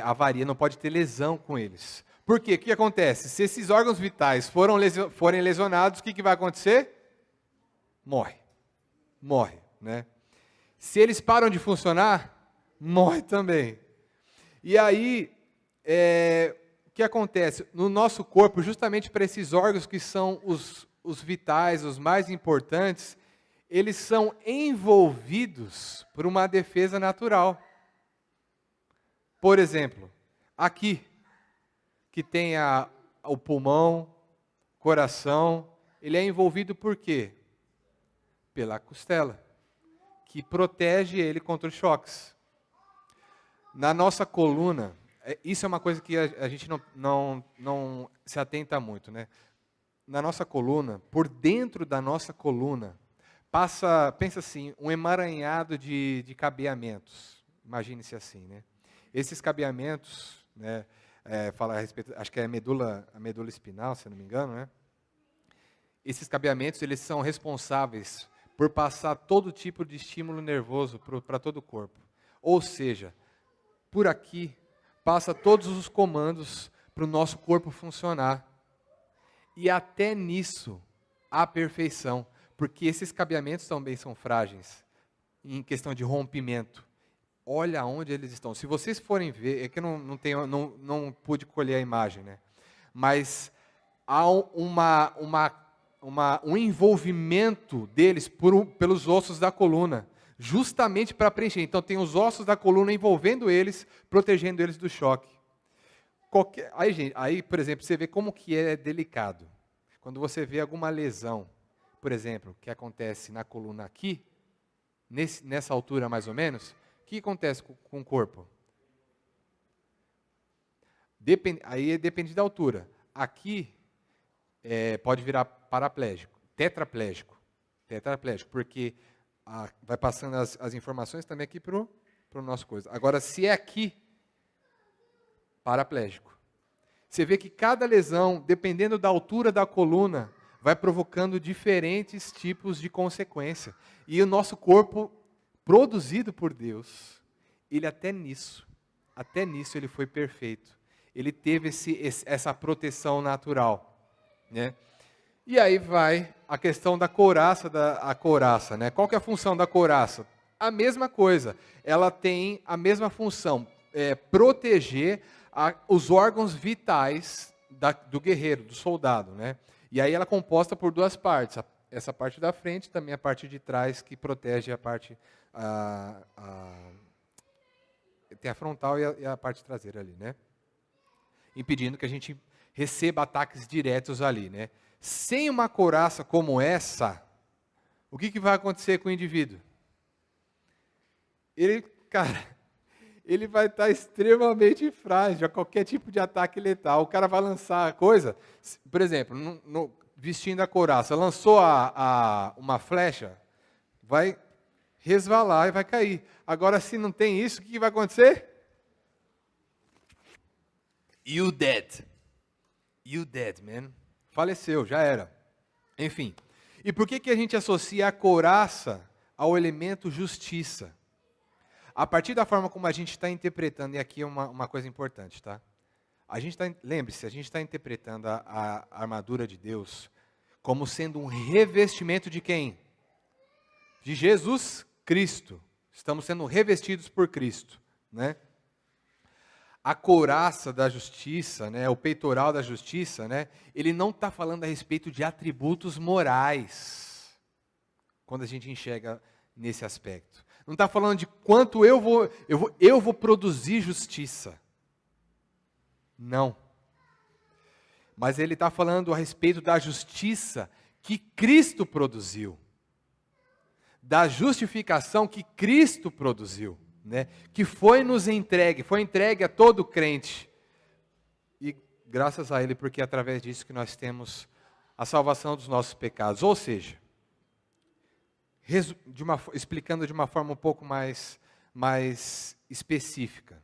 avaria, não pode ter lesão com eles. Por quê? O que acontece? Se esses órgãos vitais forem lesionados, o que vai acontecer? Morre. Morre, né? Se eles param de funcionar, morre também. E aí, o que acontece? No nosso corpo, justamente para esses órgãos que são os vitais, os mais importantes, eles são envolvidos por uma defesa natural. Por exemplo, aqui, que tem o pulmão, coração, ele é envolvido por quê? Pela costela, que protege ele contra os choques. Na nossa coluna, isso é uma coisa que a gente não se atenta muito, né? Na nossa coluna, por dentro da nossa coluna, pensa assim, um emaranhado de cabeamentos. Imagine-se assim, né? Esses cabeamentos, né, fala a respeito, acho que é a medula espinal, se eu não me engano, né? Esses cabeamentos, eles são responsáveis por passar todo tipo de estímulo nervoso para todo o corpo. Ou seja, por aqui, passa todos os comandos para o nosso corpo funcionar. E até nisso, há perfeição, porque esses cabeamentos também são frágeis, em questão de rompimento. Olha onde eles estão. Se vocês forem ver, é que eu não pude colher a imagem, né? Mas há um envolvimento deles pelos ossos da coluna, justamente para preencher. Então tem os ossos da coluna envolvendo eles, protegendo eles do choque. Aí, por exemplo, você vê como que é delicado. Quando você vê alguma lesão, por exemplo, que acontece na coluna aqui, nessa altura mais ou menos, o que acontece com o corpo? Aí depende da altura. Aqui pode virar paraplégico, tetraplégico, porque vai passando as informações também aqui para o nosso coisa. Agora, se é aqui, paraplégico. Você vê que cada lesão, dependendo da altura da coluna, vai provocando diferentes tipos de consequência. E o nosso corpo, produzido por Deus, ele até nisso ele foi perfeito. Ele teve essa proteção natural, né? E aí vai a questão da couraça, né? Qual que é a função da couraça? A mesma coisa. Ela tem a mesma função, proteger os órgãos vitais do guerreiro, do soldado, né? E aí ela é composta por duas partes. Essa parte da frente, também a parte de trás, que protege a parte... tem a frontal e a parte traseira ali, né? Impedindo que a gente receba ataques diretos ali, né? Sem uma couraça como essa, o que vai acontecer com o indivíduo? Ele vai estar extremamente frágil a qualquer tipo de ataque letal. O cara vai lançar a coisa, por exemplo, vestindo a couraça, lançou uma flecha, vai resvalar e vai cair. Agora, se não tem isso, o que vai acontecer? You dead, man. Faleceu, já era. Enfim. E por que a gente associa a couraça ao elemento justiça? A partir da forma como a gente está interpretando, e aqui é uma coisa importante, tá? Lembre-se, a gente está interpretando a armadura de Deus como sendo um revestimento de quem? De Jesus Cristo. Estamos sendo revestidos por Cristo, né? A couraça da justiça, né, o peitoral da justiça, né, ele não está falando a respeito de atributos morais, quando a gente enxerga nesse aspecto. Não está falando de quanto eu vou produzir justiça. Não. Mas ele está falando a respeito da justiça que Cristo produziu. Da justificação que Cristo produziu. Né, que foi entregue a todo crente. E graças a Ele, porque é através disso que nós temos a salvação dos nossos pecados. Ou seja, explicando de uma forma um pouco mais mais específica.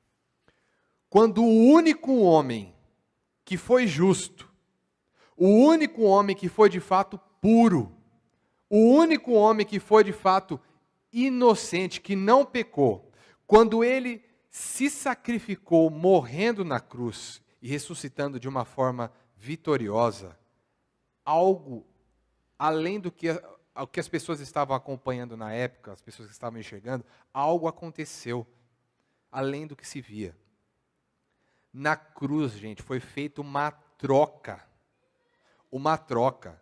Quando o único homem que foi justo, o único homem que foi de fato puro, o único homem que foi de fato inocente, que não pecou, quando ele se sacrificou morrendo na cruz e ressuscitando de uma forma vitoriosa, algo além do que as pessoas estavam acompanhando na época, as pessoas que estavam enxergando, algo aconteceu, além do que se via. Na cruz, gente, foi feita uma troca. Uma troca.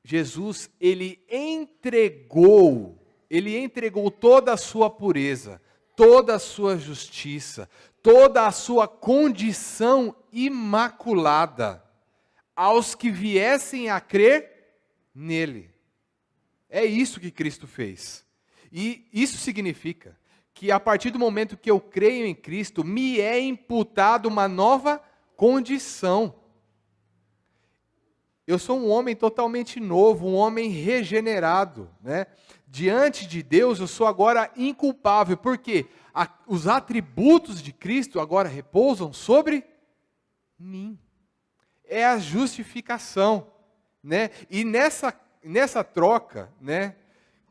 Jesus, ele entregou toda a sua pureza, toda a sua justiça, toda a sua condição imaculada aos que viessem a crer nele. É isso que Cristo fez. E isso significa que a partir do momento que eu creio em Cristo, me é imputado uma nova condição. Eu sou um homem totalmente novo, um homem regenerado, né? Diante de Deus, eu sou agora inculpável, porque os atributos de Cristo agora repousam sobre mim. É a justificação, né? E nessa troca, né?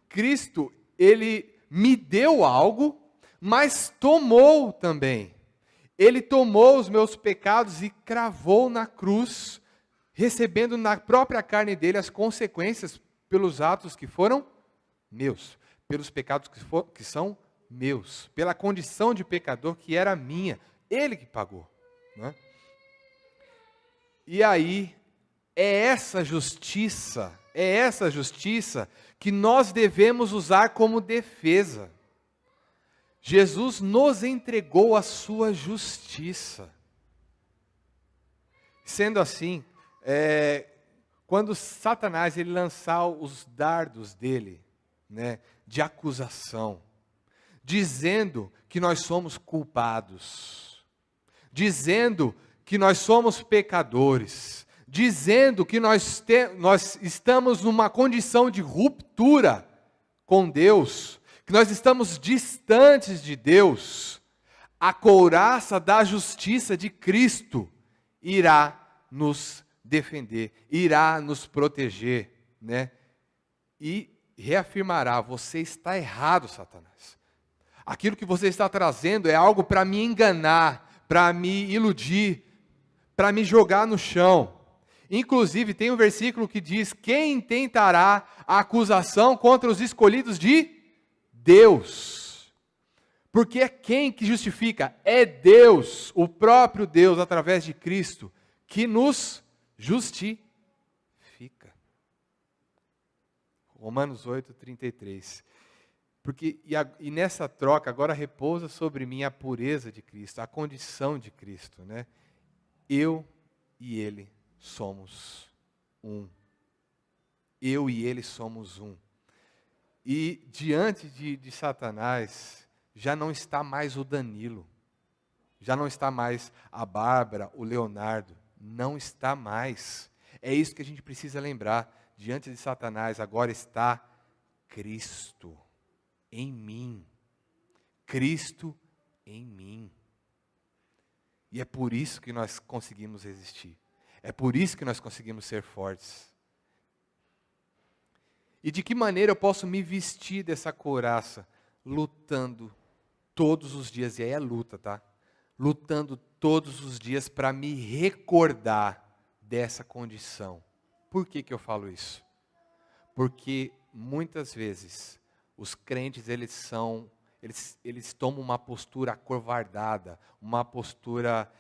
Cristo, ele me deu algo, mas tomou também. Ele tomou os meus pecados e cravou na cruz, recebendo na própria carne dele as consequências pelos atos que foram meus, pelos pecados que são meus, pela condição de pecador que era minha, ele que pagou, né? E aí, é essa justiça que nós devemos usar como defesa. Jesus nos entregou a sua justiça. Sendo assim, quando Satanás ele lançar os dardos dele, né, de acusação, dizendo que nós somos culpados, dizendo que nós somos pecadores, dizendo que nós estamos numa condição de ruptura com Deus, que nós estamos distantes de Deus, a couraça da justiça de Cristo irá nos defender, irá nos proteger, né? E reafirmará: você está errado, Satanás. Aquilo que você está trazendo é algo para me enganar, para me iludir, para me jogar no chão. Inclusive, tem um versículo que diz: quem intentará a acusação contra os escolhidos de Deus? Porque é quem que justifica? É Deus, o próprio Deus, através de Cristo, que nos justifica. Romanos 8:33. Porque, e nessa troca, agora repousa sobre mim a pureza de Cristo, a condição de Cristo, né? Eu e Ele somos um. Eu e Ele somos um. E diante de Satanás, já não está mais o Danilo, já não está mais a Bárbara, o Leonardo, não está mais. É isso que a gente precisa lembrar. Diante de Satanás agora está Cristo em mim. Cristo em mim. E é por isso que nós conseguimos resistir. É por isso que nós conseguimos ser fortes. E de que maneira eu posso me vestir dessa couraça? Lutando todos os dias, e aí é luta, tá? Lutando todos os dias para me recordar dessa condição. Por que eu falo isso? Porque muitas vezes os crentes eles tomam uma postura acovardada, uma postura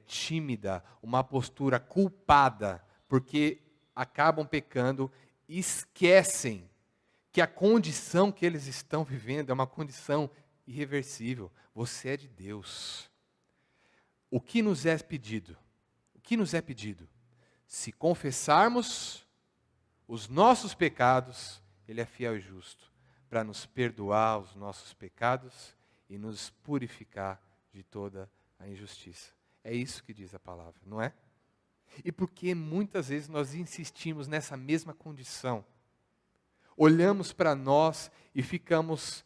tímida, uma postura culpada, porque acabam pecando e esquecem que a condição que eles estão vivendo é uma condição irreversível. Você é de Deus. O que nos é pedido? O que nos é pedido? Se confessarmos os nossos pecados, Ele é fiel e justo para nos perdoar os nossos pecados e nos purificar de toda a injustiça. É isso que diz a palavra, não é? E porque muitas vezes nós insistimos nessa mesma condição, olhamos para nós e ficamos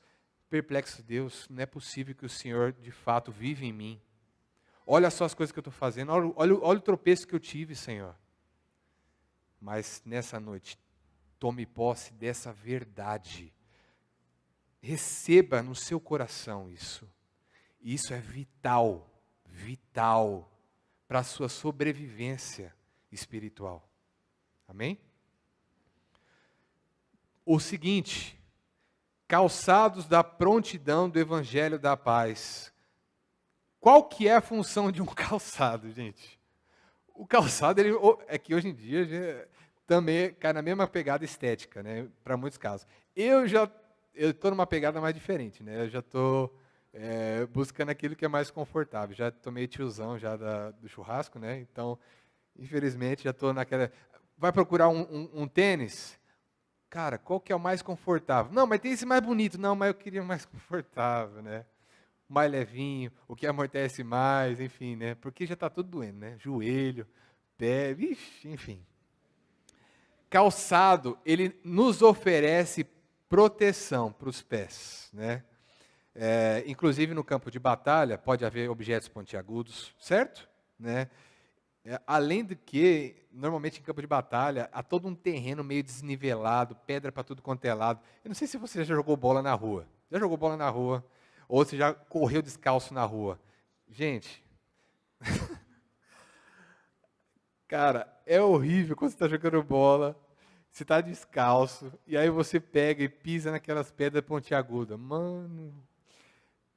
perplexo: Deus, não é possível que o Senhor de fato vive em mim. Olha só as coisas que eu estou fazendo, olha o tropeço que eu tive, Senhor. Mas nessa noite, tome posse dessa verdade. Receba no seu coração isso. Isso é vital, vital para a sua sobrevivência espiritual. Amém? O seguinte: calçados da prontidão do Evangelho da paz. Qual que é a função de um calçado, gente? O calçado, é que hoje em dia também cai na mesma pegada estética, né? Para muitos casos. Eu estou numa pegada mais diferente, né? Eu já estou buscando aquilo que é mais confortável. Já tomei tiozão já do churrasco, né? Então, infelizmente, já estou naquela... Vai procurar um tênis? Cara, qual que é o mais confortável? Não, mas tem esse mais bonito. Não, mas eu queria o mais confortável, né? Mais levinho, o que amortece mais, enfim, né? Porque já está tudo doendo, né? Joelho, pé, vixi, enfim. Calçado, ele nos oferece proteção para os pés, né? Inclusive no campo de batalha, pode haver objetos pontiagudos, certo? Né? Além do que, normalmente em campo de batalha, há todo um terreno meio desnivelado, pedra para tudo quanto é lado. Eu não sei se você já jogou bola na rua. Já jogou bola na rua? Ou você já correu descalço na rua? Gente, cara, é horrível quando você está jogando bola, você está descalço, e aí você pega e pisa naquelas pedras pontiagudas. Mano,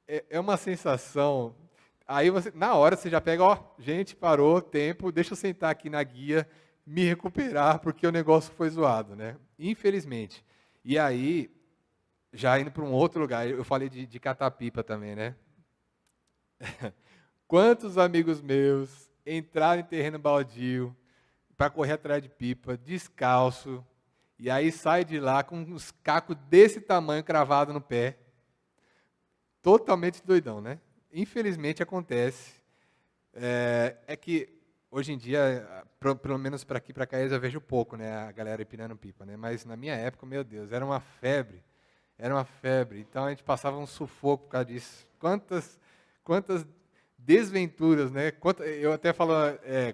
é uma sensação. Aí você, na hora você já pega, ó, gente, parou, tempo, deixa eu sentar aqui na guia, me recuperar, porque o negócio foi zoado, né? Infelizmente. E aí, já indo para um outro lugar, eu falei de catar pipa também, né? Quantos amigos meus entraram em terreno baldio para correr atrás de pipa, descalço, e aí sai de lá com uns cacos desse tamanho cravado no pé. Totalmente doidão, né? Infelizmente acontece. É que hoje em dia, pelo menos para aqui, para cá, eu já vejo pouco, né? A galera empinando pipa, né? Mas na minha época, meu Deus, era uma febre. Era uma febre. Então a gente passava um sufoco por causa disso. Quantas desventuras, né? Eu até falo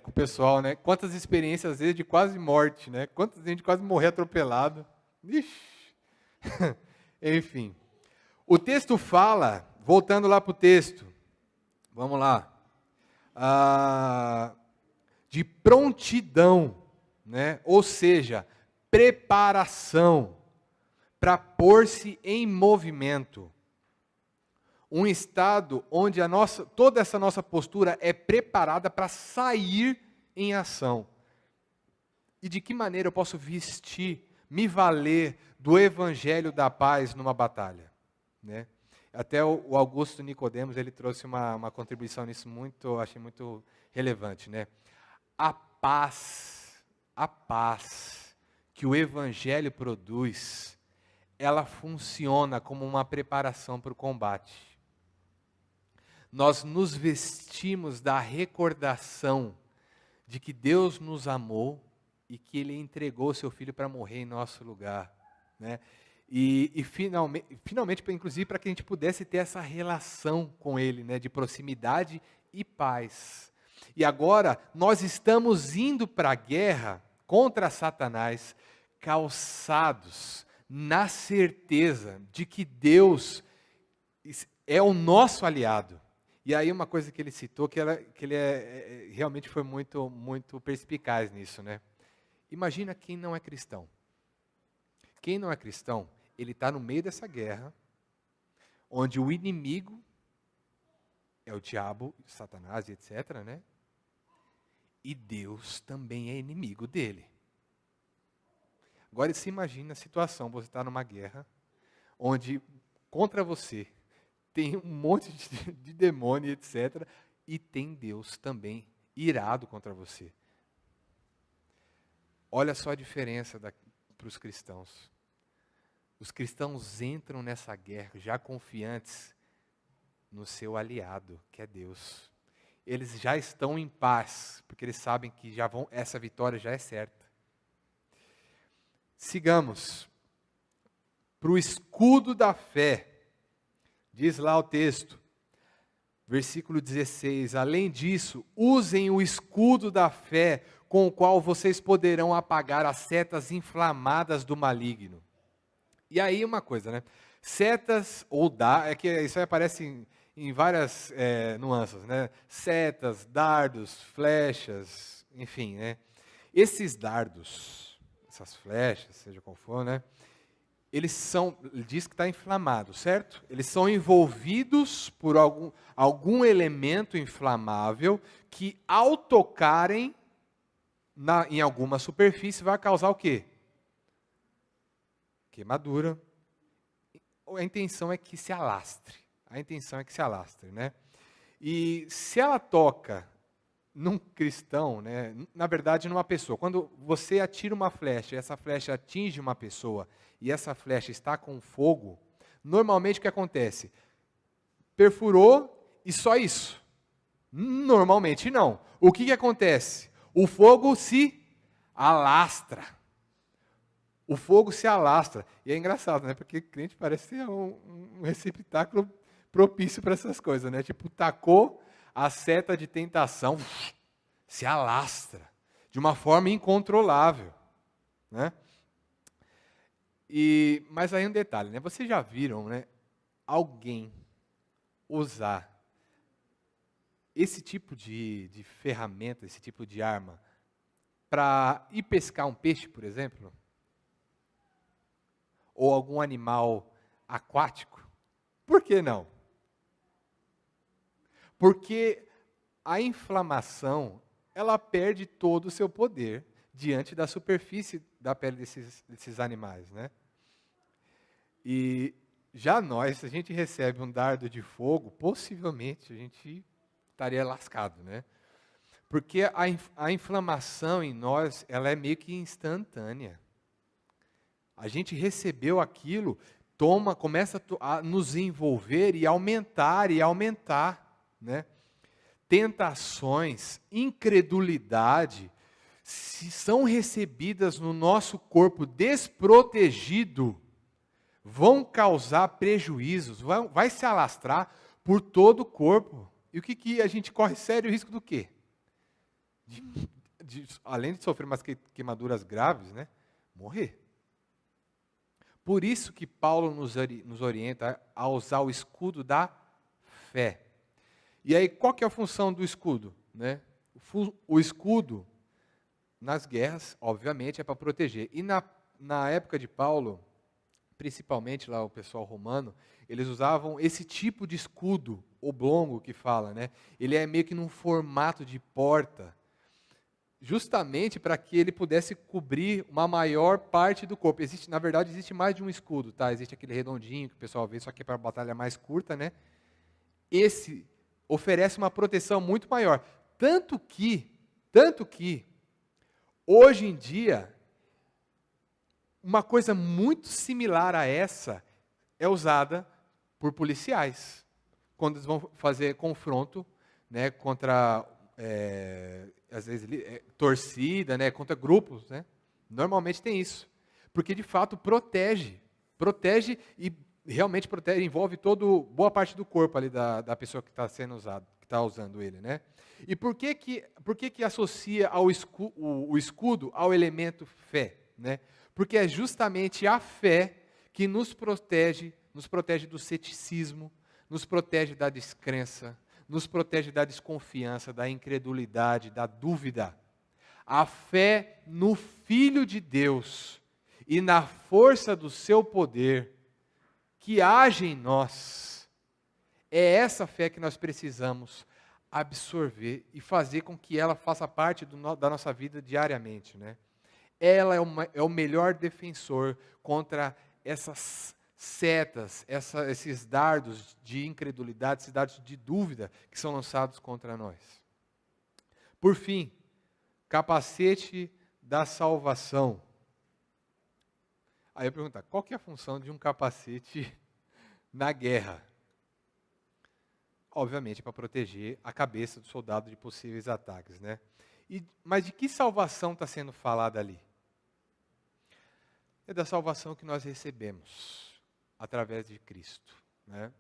com o pessoal, né? Quantas experiências, às vezes, de quase morte, né? Quantas gente quase morrer atropelado. Ixi. Enfim. O texto fala, voltando lá para o texto, vamos lá, de prontidão, né? Ou seja, preparação para pôr-se em movimento. Um estado onde toda essa nossa postura é preparada para sair em ação. E de que maneira eu posso vestir, me valer do evangelho da paz numa batalha? Né? Até o Augusto Nicodemos, ele trouxe uma contribuição nisso achei muito relevante. Né? A paz que o evangelho produz, ela funciona como uma preparação para o combate. Nós nos vestimos da recordação de que Deus nos amou e que Ele entregou seu Filho para morrer em nosso lugar. Né? E finalmente, inclusive, para que a gente pudesse ter essa relação com Ele, né, de proximidade e paz. E agora, nós estamos indo para a guerra contra Satanás, calçados na certeza de que Deus é o nosso aliado. E aí uma coisa que ele citou, que ele realmente foi muito, muito perspicaz nisso, né? Imagina quem não é cristão. Quem não é cristão, ele está no meio dessa guerra, onde o inimigo é o diabo, Satanás e etc., né? E Deus também é inimigo dele. Agora, você imagina a situação, você está numa guerra, onde contra você tem um monte de demônio, etc., e tem Deus também irado contra você. Olha só a diferença para os cristãos. Os cristãos entram nessa guerra já confiantes no seu aliado, que é Deus. Eles já estão em paz, porque eles sabem que essa vitória já é certa. Sigamos. Para o escudo da fé, Diz lá o texto, versículo 16, além disso, usem o escudo da fé, com o qual vocês poderão apagar as setas inflamadas do maligno. E aí uma coisa, né? Setas ou é que isso aí aparece em várias nuances, né? Setas, dardos, flechas, enfim, né? Esses dardos, essas flechas, seja qual for, né? Ele diz que está inflamado, certo? Eles são envolvidos por algum elemento inflamável que, ao tocarem em alguma superfície, vai causar o quê? Queimadura. A intenção é que se alastre. A intenção é que se alastre, né? E se ela toca num cristão, né, na verdade numa pessoa, quando você atira uma flecha e essa flecha atinge uma pessoa e essa flecha está com fogo, normalmente o que acontece? Perfurou e só isso? Normalmente não. O que acontece? O fogo se alastra. O fogo se alastra. E é engraçado, né? Porque crente parece ser um receptáculo propício para essas coisas, né? Tipo, tacou a seta de tentação, se alastra de uma forma incontrolável, né? Mas aí um detalhe, né? Vocês já viram, né, alguém usar esse tipo de ferramenta, esse tipo de arma, para ir pescar um peixe, por exemplo? Ou algum animal aquático? Por que não? Porque a inflamação, ela perde todo o seu poder diante da superfície da pele desses animais, né? E já nós, se a gente recebe um dardo de fogo, possivelmente a gente estaria lascado, né? Porque a inflamação em nós, ela é meio que instantânea. A gente recebeu aquilo, começa a nos envolver e aumentar, né? Tentações, incredulidade, se são recebidas no nosso corpo desprotegido, vão causar prejuízos, vai se alastrar por todo o corpo. E o que a gente corre sério risco do quê? Além de sofrer umas queimaduras graves, né? Morrer. Por isso que Paulo nos orienta a usar o escudo da fé. E aí, qual que é a função do escudo? Né? O escudo, nas guerras, obviamente, é para proteger. E na época de Paulo, principalmente lá o pessoal romano, eles usavam esse tipo de escudo, oblongo que fala, né? Ele é meio que num formato de porta, justamente para que ele pudesse cobrir uma maior parte do corpo. Na verdade, existe mais de um escudo, tá? Existe aquele redondinho que o pessoal vê, só que é para batalha mais curta, né? Esse oferece uma proteção muito maior. Tanto que, hoje em dia, uma coisa muito similar a essa é usada por policiais, quando eles vão fazer confronto, né, contra, às vezes, torcida, né, contra grupos, né? Normalmente tem isso, porque de fato protege e realmente protege, envolve boa parte do corpo ali da pessoa que está sendo usado, que está usando ele, né? E por que associa o escudo ao elemento fé, né? Porque é justamente a fé que nos protege do ceticismo, nos protege da descrença, nos protege da desconfiança, da incredulidade, da dúvida. A fé no Filho de Deus e na força do seu poder que age em nós, é essa fé que nós precisamos absorver e fazer com que ela faça parte da nossa vida diariamente, né? Ela é o melhor defensor contra essas setas, esses dardos de incredulidade, esses dardos de dúvida que são lançados contra nós. Por fim, capacete da salvação. Aí eu pergunto, qual que é a função de um capacete na guerra? Obviamente, para proteger a cabeça do soldado de possíveis ataques, né? Mas de que salvação está sendo falada ali? É da salvação que nós recebemos através de Cristo, né?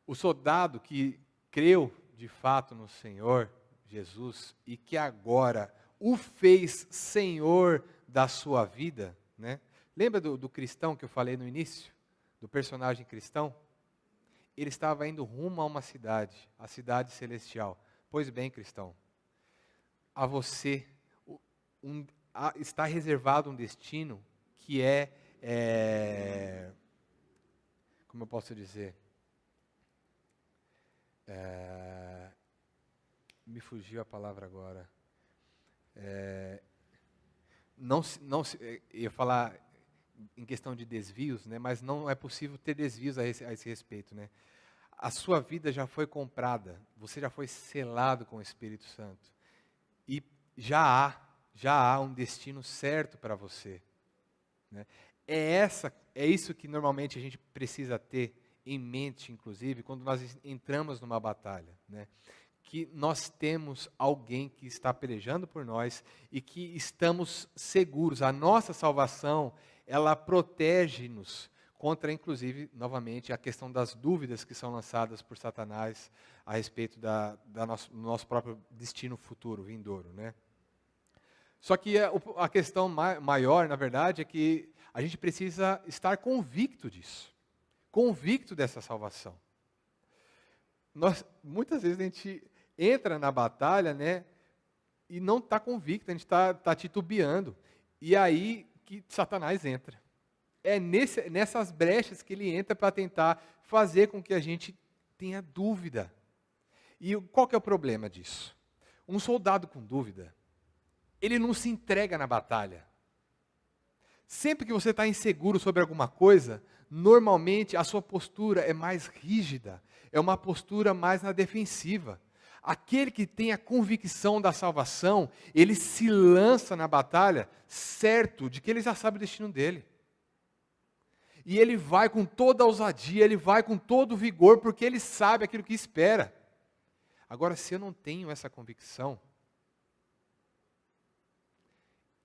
O soldado que creu de fato no Senhor Jesus e que agora o fez Senhor da sua vida, né? Lembra do cristão que eu falei no início? Do personagem cristão? Ele estava indo rumo a uma cidade, a cidade celestial. Pois bem, cristão, a você está reservado um destino que como eu posso dizer? Me fugiu a palavra agora. Eu ia falar em questão de desvios, né, mas não é possível ter desvios a esse respeito, né? A sua vida já foi comprada, você já foi selado com o Espírito Santo. E já há um destino certo para você, né? É isso que normalmente a gente precisa ter em mente, inclusive, quando nós entramos numa batalha, né? Que nós temos alguém que está pelejando por nós e que estamos seguros. A nossa salvação, ela protege-nos contra, inclusive, novamente, a questão das dúvidas que são lançadas por Satanás a respeito do nosso próprio destino futuro, vindouro, né? Só que a questão maior, na verdade, é que a gente precisa estar convicto disso, convicto dessa salvação. Muitas vezes a gente entra na batalha, né, e não está convicto, a gente está titubeando. E aí que Satanás entra. É nessas brechas que ele entra para tentar fazer com que a gente tenha dúvida. E qual que é o problema disso? Um soldado com dúvida, ele não se entrega na batalha. Sempre que você está inseguro sobre alguma coisa, normalmente a sua postura é mais rígida, é uma postura mais na defensiva. Aquele que tem a convicção da salvação, ele se lança na batalha certo de que ele já sabe o destino dele. E ele vai com toda a ousadia, ele vai com todo o vigor, porque ele sabe aquilo que espera. Agora, se eu não tenho essa convicção,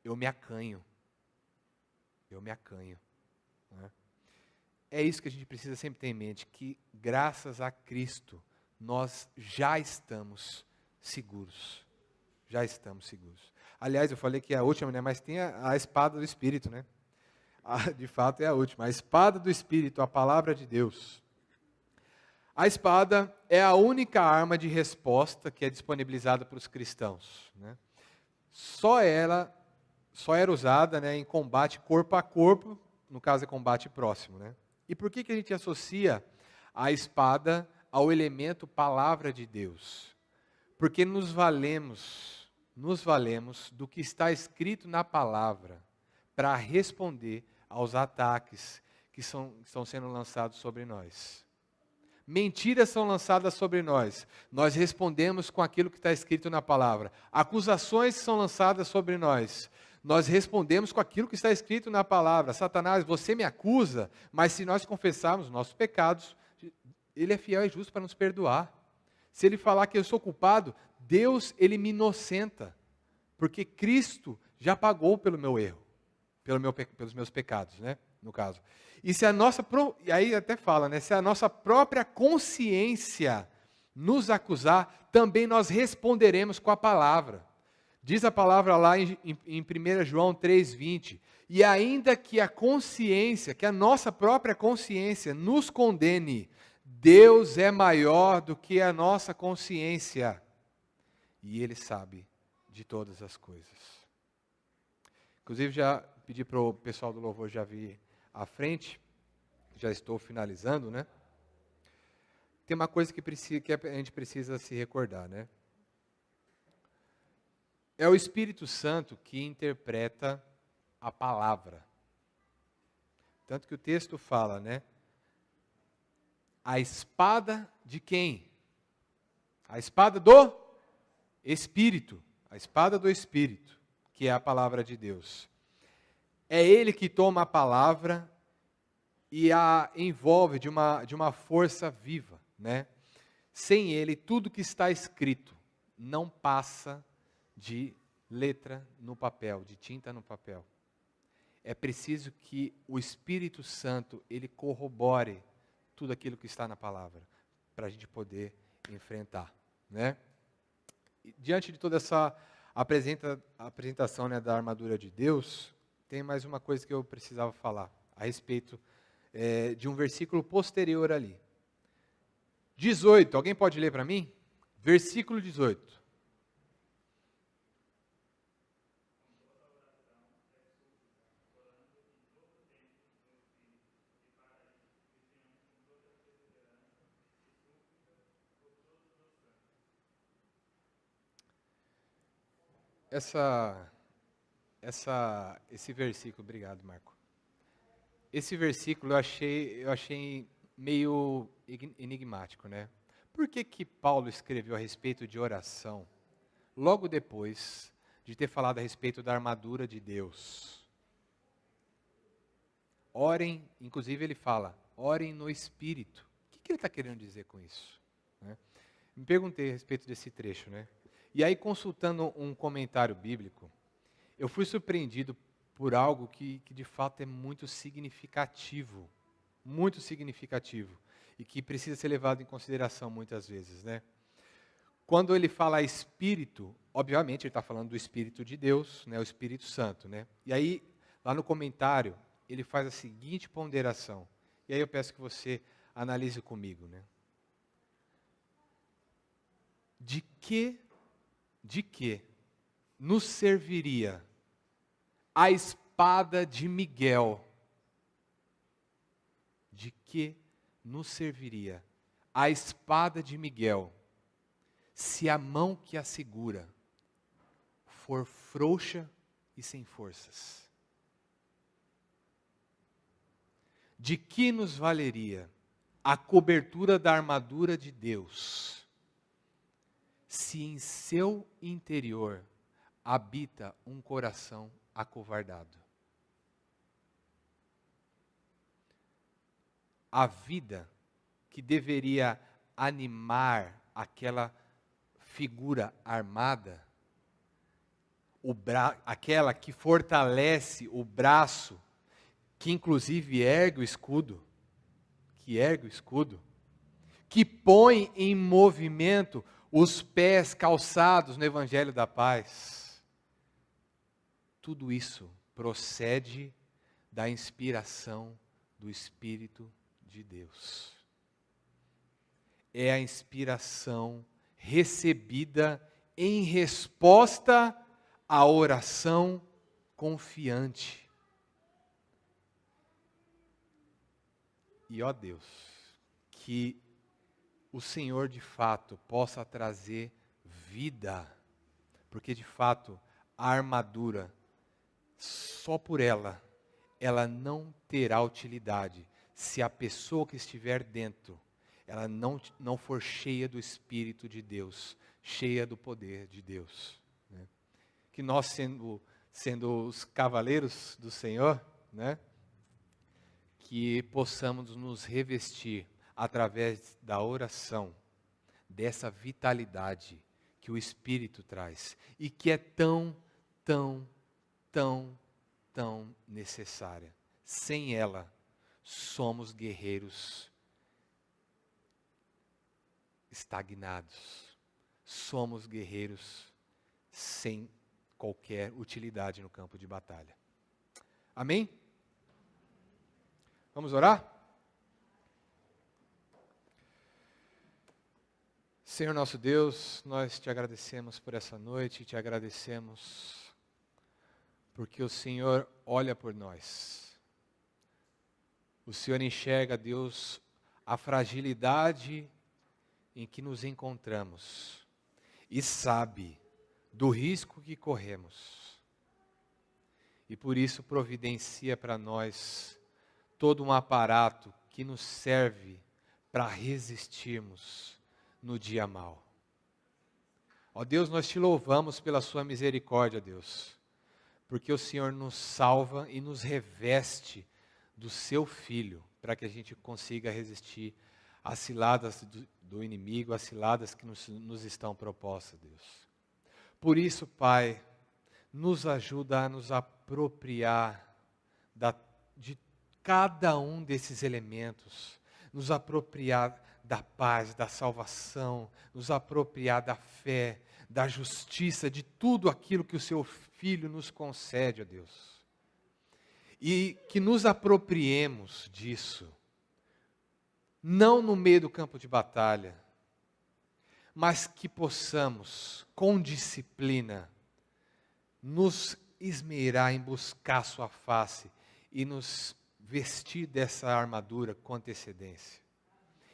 eu me acanho. Né? É isso que a gente precisa sempre ter em mente, que graças a Cristo, nós já estamos seguros. Já estamos seguros. Aliás, eu falei que é a última, né? Mas tem a espada do Espírito, né? De fato é a última. A espada do Espírito, a palavra de Deus. A espada é a única arma de resposta que é disponibilizada para os cristãos, né? Só era usada, né, em combate corpo a corpo, no caso é combate próximo, né? E por que a gente associa a espada ao elemento palavra de Deus? Porque nos valemos do que está escrito na palavra para responder aos ataques que estão sendo lançados sobre nós. Mentiras são lançadas sobre nós. Nós respondemos com aquilo que está escrito na palavra. Acusações são lançadas sobre nós. Nós respondemos com aquilo que está escrito na palavra. Satanás, você me acusa, mas se nós confessarmos nossos pecados, ele é fiel e justo para nos perdoar. Se ele falar que eu sou culpado, Deus, ele me inocenta. Porque Cristo já pagou pelo meu erro, pelos meus pecados, né? No caso. E se e aí até fala, né? Se a nossa própria consciência nos acusar, também nós responderemos com a palavra. Diz a palavra lá em 1 João 3,20. E ainda que que a nossa própria consciência nos condene, Deus é maior do que a nossa consciência. E Ele sabe de todas as coisas. Inclusive, já pedi para o pessoal do louvor já vir à frente, já estou finalizando, né? Tem uma coisa que a gente precisa se recordar, né? É o Espírito Santo que interpreta a palavra. Tanto que o texto fala, né? A espada de quem? A espada do Espírito. A espada do Espírito, que é a palavra de Deus. É Ele que toma a palavra e a envolve de uma força viva, né? Sem Ele, tudo que está escrito não passa de letra no papel, de tinta no papel. É preciso que o Espírito Santo, ele corrobore tudo aquilo que está na palavra. para a gente poder enfrentar, né? E diante de toda essa apresentação, né, da armadura de Deus, tem mais uma coisa que eu precisava falar a respeito de um versículo posterior ali. 18, alguém pode ler para mim? Versículo 18. Esse versículo, obrigado, Marco. Esse versículo eu achei meio enigmático, né? Por que que Paulo escreveu a respeito de oração logo depois de ter falado a respeito da armadura de Deus? Orem, inclusive ele fala, orem no Espírito. O que ele está querendo dizer com isso? Né? Me perguntei a respeito desse trecho, né? E aí, consultando um comentário bíblico, eu fui surpreendido por algo que de fato é muito significativo, e que precisa ser levado em consideração muitas vezes, né? Quando ele fala Espírito, obviamente ele está falando do Espírito de Deus, né, o Espírito Santo, né? E aí, lá no comentário, ele faz a seguinte ponderação, e aí eu peço que você analise comigo, né? De que nos serviria a espada de Miguel? De que nos serviria a espada de Miguel, se a mão que a segura for frouxa e sem forças? De que nos valeria a cobertura da armadura de Deus, se em seu interior habita um coração acovardado? A vida que deveria animar aquela figura armada, aquela que fortalece o braço, que inclusive ergue o escudo, que põe em movimento os pés calçados no Evangelho da Paz. Tudo isso procede da inspiração do Espírito de Deus. É a inspiração recebida em resposta à oração confiante. E ó Deus, que o Senhor de fato possa trazer vida, porque de fato a armadura, só por ela não terá utilidade se a pessoa que estiver dentro, ela não for cheia do Espírito de Deus, cheia do poder de Deus, né? Que nós, sendo os cavaleiros do Senhor, né, que possamos nos revestir através da oração, dessa vitalidade que o Espírito traz e que é tão necessária. Sem ela, somos guerreiros estagnados. Somos guerreiros sem qualquer utilidade no campo de batalha. Amém? Vamos orar? Senhor nosso Deus, nós te agradecemos por essa noite, te agradecemos porque o Senhor olha por nós. O Senhor enxerga, Deus, a fragilidade em que nos encontramos e sabe do risco que corremos. E por isso providencia para nós todo um aparato que nos serve para resistirmos no dia mau. Ó Deus, nós te louvamos pela sua misericórdia, Deus, porque o Senhor nos salva e nos reveste do seu Filho, para que a gente consiga resistir às ciladas do inimigo, às ciladas que nos estão propostas, Deus. Por isso, Pai, nos ajuda a nos apropriar de cada um desses elementos, nos apropriar da paz, da salvação, nos apropriar da fé, da justiça, de tudo aquilo que o Seu Filho nos concede, ó Deus. E que nos apropriemos disso, não no meio do campo de batalha, mas que possamos, com disciplina, nos esmerar em buscar Sua face e nos vestir dessa armadura com antecedência.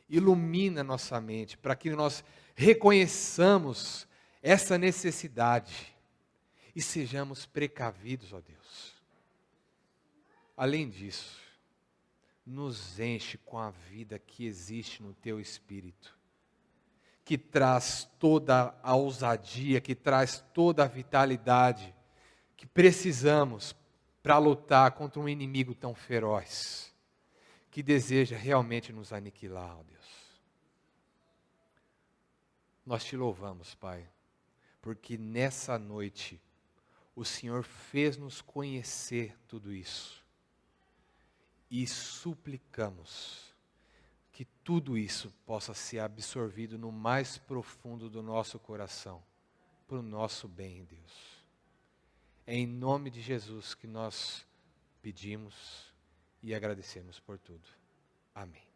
Ilumina nossa mente para que nós reconheçamos essa necessidade e sejamos precavidos, ó Deus. Além disso, nos enche com a vida que existe no Teu Espírito, que traz toda a ousadia, que traz toda a vitalidade que precisamos para lutar contra um inimigo tão feroz, que deseja realmente nos aniquilar, ó Deus. Nós Te louvamos, Pai, porque nessa noite o Senhor fez-nos conhecer tudo isso. E suplicamos que tudo isso possa ser absorvido no mais profundo do nosso coração, para o nosso bem, Deus. É em nome de Jesus que nós pedimos e agradecemos por tudo. Amém.